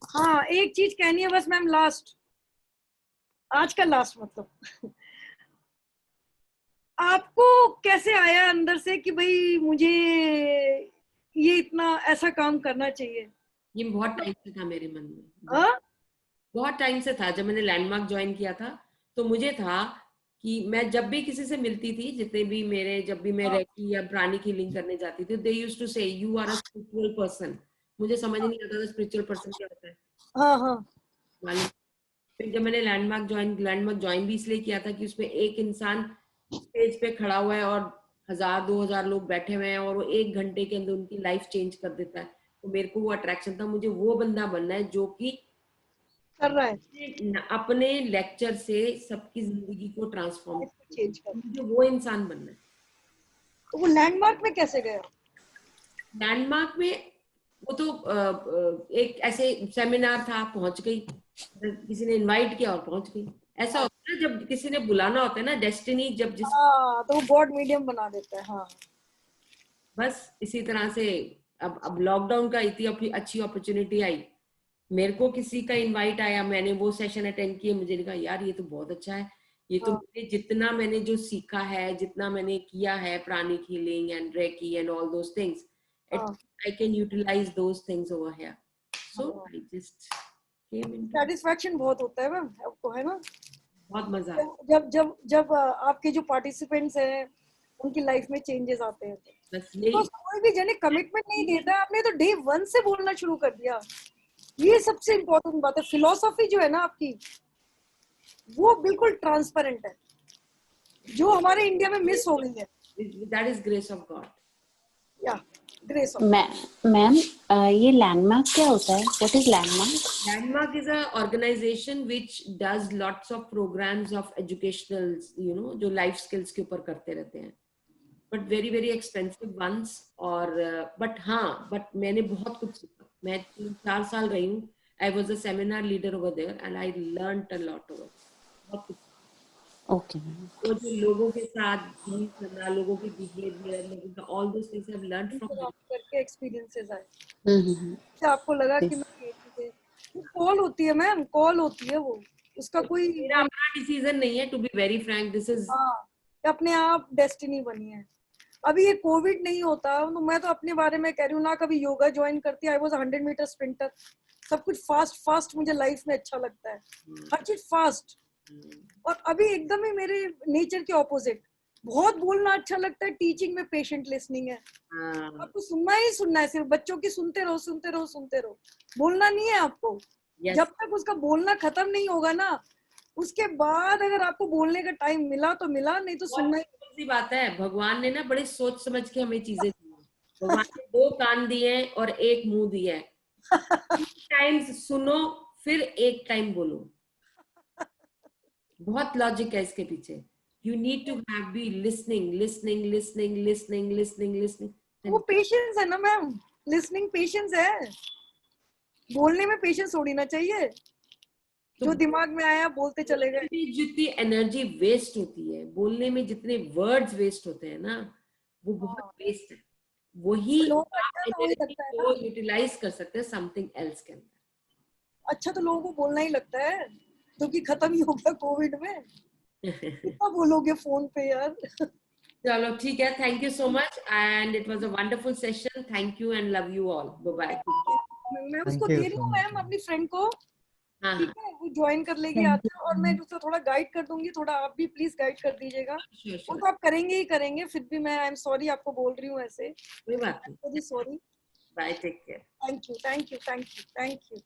हाँ, एक चीज कहनी है बस मैम, लास्ट, आज का लास्ट मतलब आपको कैसे आया अंदर से कि भाई मुझे ये इतना ऐसा काम करना चाहिए? ये बहुत टाइम से था मेरे मन में, बहुत टाइम से था। जब मैंने लैंडमार्क ज्वाइन किया था तो मुझे था कि मैं जब भी किसी से मिलती थी, जितने भी मेरे, जब भी मैं रेकी या प्राणी की लिंक करने जाती थी, they used to say you are a spiritual person. मुझे समझ नहीं आता था स्पिरिचुअल पर्सन क्या होता है। हाँ हाँ। फिर जब मैंने लैंडमार्क ज्वाइन भी इसलिए किया था कि उसमें एक इंसान स्टेज पे खड़ा हुआ है और 1000-2000 लोग बैठे हुए हैं और वो 1 घंटे के अंदर उनकी लाइफ चेंज कर देता है। तो मेरे को वो अट्रैक्शन था, मुझे वो बंदा बनना है जो कि कर रहा है, अपने लेक्चर से सबकी जिंदगी को ट्रांसफॉर्म, चेंज कर। मुझे वो इंसान बनना है। तो वो लैंडमार्क में कैसे गए? लैंडमार्क में वो तो एक ऐसे सेमिनार था, पहुंच गई, किसी ने इनवाइट किया और पहुंच गई। ऐसा होता है जब किसी ने बुलाना होता है ना, डेस्टिनी जब जिस, हाँ, तो वो गॉड मीडियम बना देता है। हाँ, बस इसी तरह से अब लॉकडाउन का इतनी अच्छी अपॉर्चुनिटी आई, मेरे को किसी का इनवाइट आया, मैंने वो सेशन अटेंड किए, मुझे लगा यार ये तो बहुत अच्छा है, ये तो हाँ, मुझे जितना मैंने जो सीखा है, जितना मैंने किया है, pranic healing and reiki and all those things, हाँ। I can utilize those things over here. So I just came into, satisfaction बहुत होता है मैम आपको, है ना? बहुत मजा आया। जब जब जब आपके जो पार्टिसिपेंट्स हैं उनकी लाइफ में चेंजेस आते हैं, बस तो यही, कोई भी जने कमिटमेंट नहीं देता, आपने तो डे 1 से बोलना शुरू कर दिया। ये सबसे इम्पोर्टेंट बात है। फिलोसॉफी जो है ना आपकी, वो बिल्कुल ट्रांसपेरेंट है, जो हमारे इंडिया में मिस हो गई है। that is grace of God. या ग्रेस ऑफ। मैम ये लैंडमार्क क्या होता है? What is landmark? Landmark is a organization which does lots of programs of educational, जो life skills के ऊपर करते रहते हैं, but very very expensive ones, और but हाँ, but मैंने बहुत कुछ सीखा, मैं 3-4 साल रही हूँ, I was a seminar leader over there and I learned a lot over there, बहुत कुछ। Okay ma'am. वो जो लोगों के साथ डील करना, लोगों की बिहेवियर, लोगों का, all those things I have learned from them. करके एक्सपीरियंसेस आए, हम्म। तो आपको लगा कि मैं ये चीजें, कॉल होती है मैम, कॉल होती है वो, उसका कोई मेरा अपना डिसीजन नहीं है, to be very frank, this is, हाँ, अपने आप डेस्टिनी बनी है। अभी ये कोविड नहीं होता तो मैं तो अपने बारे में कह रही हूँ ना, कभी योगा ज्वाइन करती, आई वाज 100 मीटर स्प्रिंटर, सब कुछ फास्ट फास्ट मुझे लाइफ में अच्छा लगता है, हर चीज फास्ट। और अभी एकदम ही मेरे नेचर के ऑपोजिट, बहुत बोलना अच्छा लगता है, टीचिंग में पेशेंट लिसनिंग है, आपको सुनना ही सुनना है, सिर्फ बच्चों की सुनते रहो सुनते रहो सुनते रहो, बोलना नहीं है आपको। जब तक उसका बोलना खत्म नहीं होगा ना, उसके बाद अगर आपको बोलने का टाइम मिला तो मिला, नहीं तो सुनना ही। सी बात है, भगवान ने ना बड़े सोच समझ के हमें चीजें दी हैं। भगवान ने 2 कान दिए हैं और 1 मुंह दिया है, 2 टाइम्स सुनो, फिर 1 टाइम बोलो, बहुत लॉजिक है इसके पीछे। You need to have be listening listening listening listening listening listening. वो पेशेंस है ना मैम, लिसनिंग पेशेंस है, बोलने में पेशेंस थोड़ी ना चाहिए, जो दिमाग में आया बोलते चले गए। जितनी एनर्जी वेस्ट होती है बोलने में, जितने वर्ड्स वेस्ट होते हैं ना, वो बहुत वेस्ट है, वही लोगों को आप अच्छा तो वही एनर्जी लगता है को ना, यूटिलाइज कर सकते हैं समथिंग एल्स के अंदर। अच्छा तो लोगों को बोलना ही लगता है, क्योंकि खत्म ही हो गया कोविड में, कितना बोलोगे फोन पे यार। चलो ठीक है, thank you so much and it was a wonderful session, thank you and love you all, bye bye. मैं उसको थैंक यू दे रही सो हूँ मच। मैम, अपनी फ्रेंड को, हाँ ठीक है, वो ज्वाइन कर लेगी आज, और मैं उसको थोड़ा गाइड कर दूंगी, थोड़ा आप भी प्लीज गाइड कर दीजिएगा। श्योर वो श्योर, तो आप करेंगे ही करेंगे, फिर भी मैं आई एम सॉरी आपको बोल रही हूँ ऐसे, कोई बात नहीं, sorry. Bye, take care. Thank you thank you thank you thank you.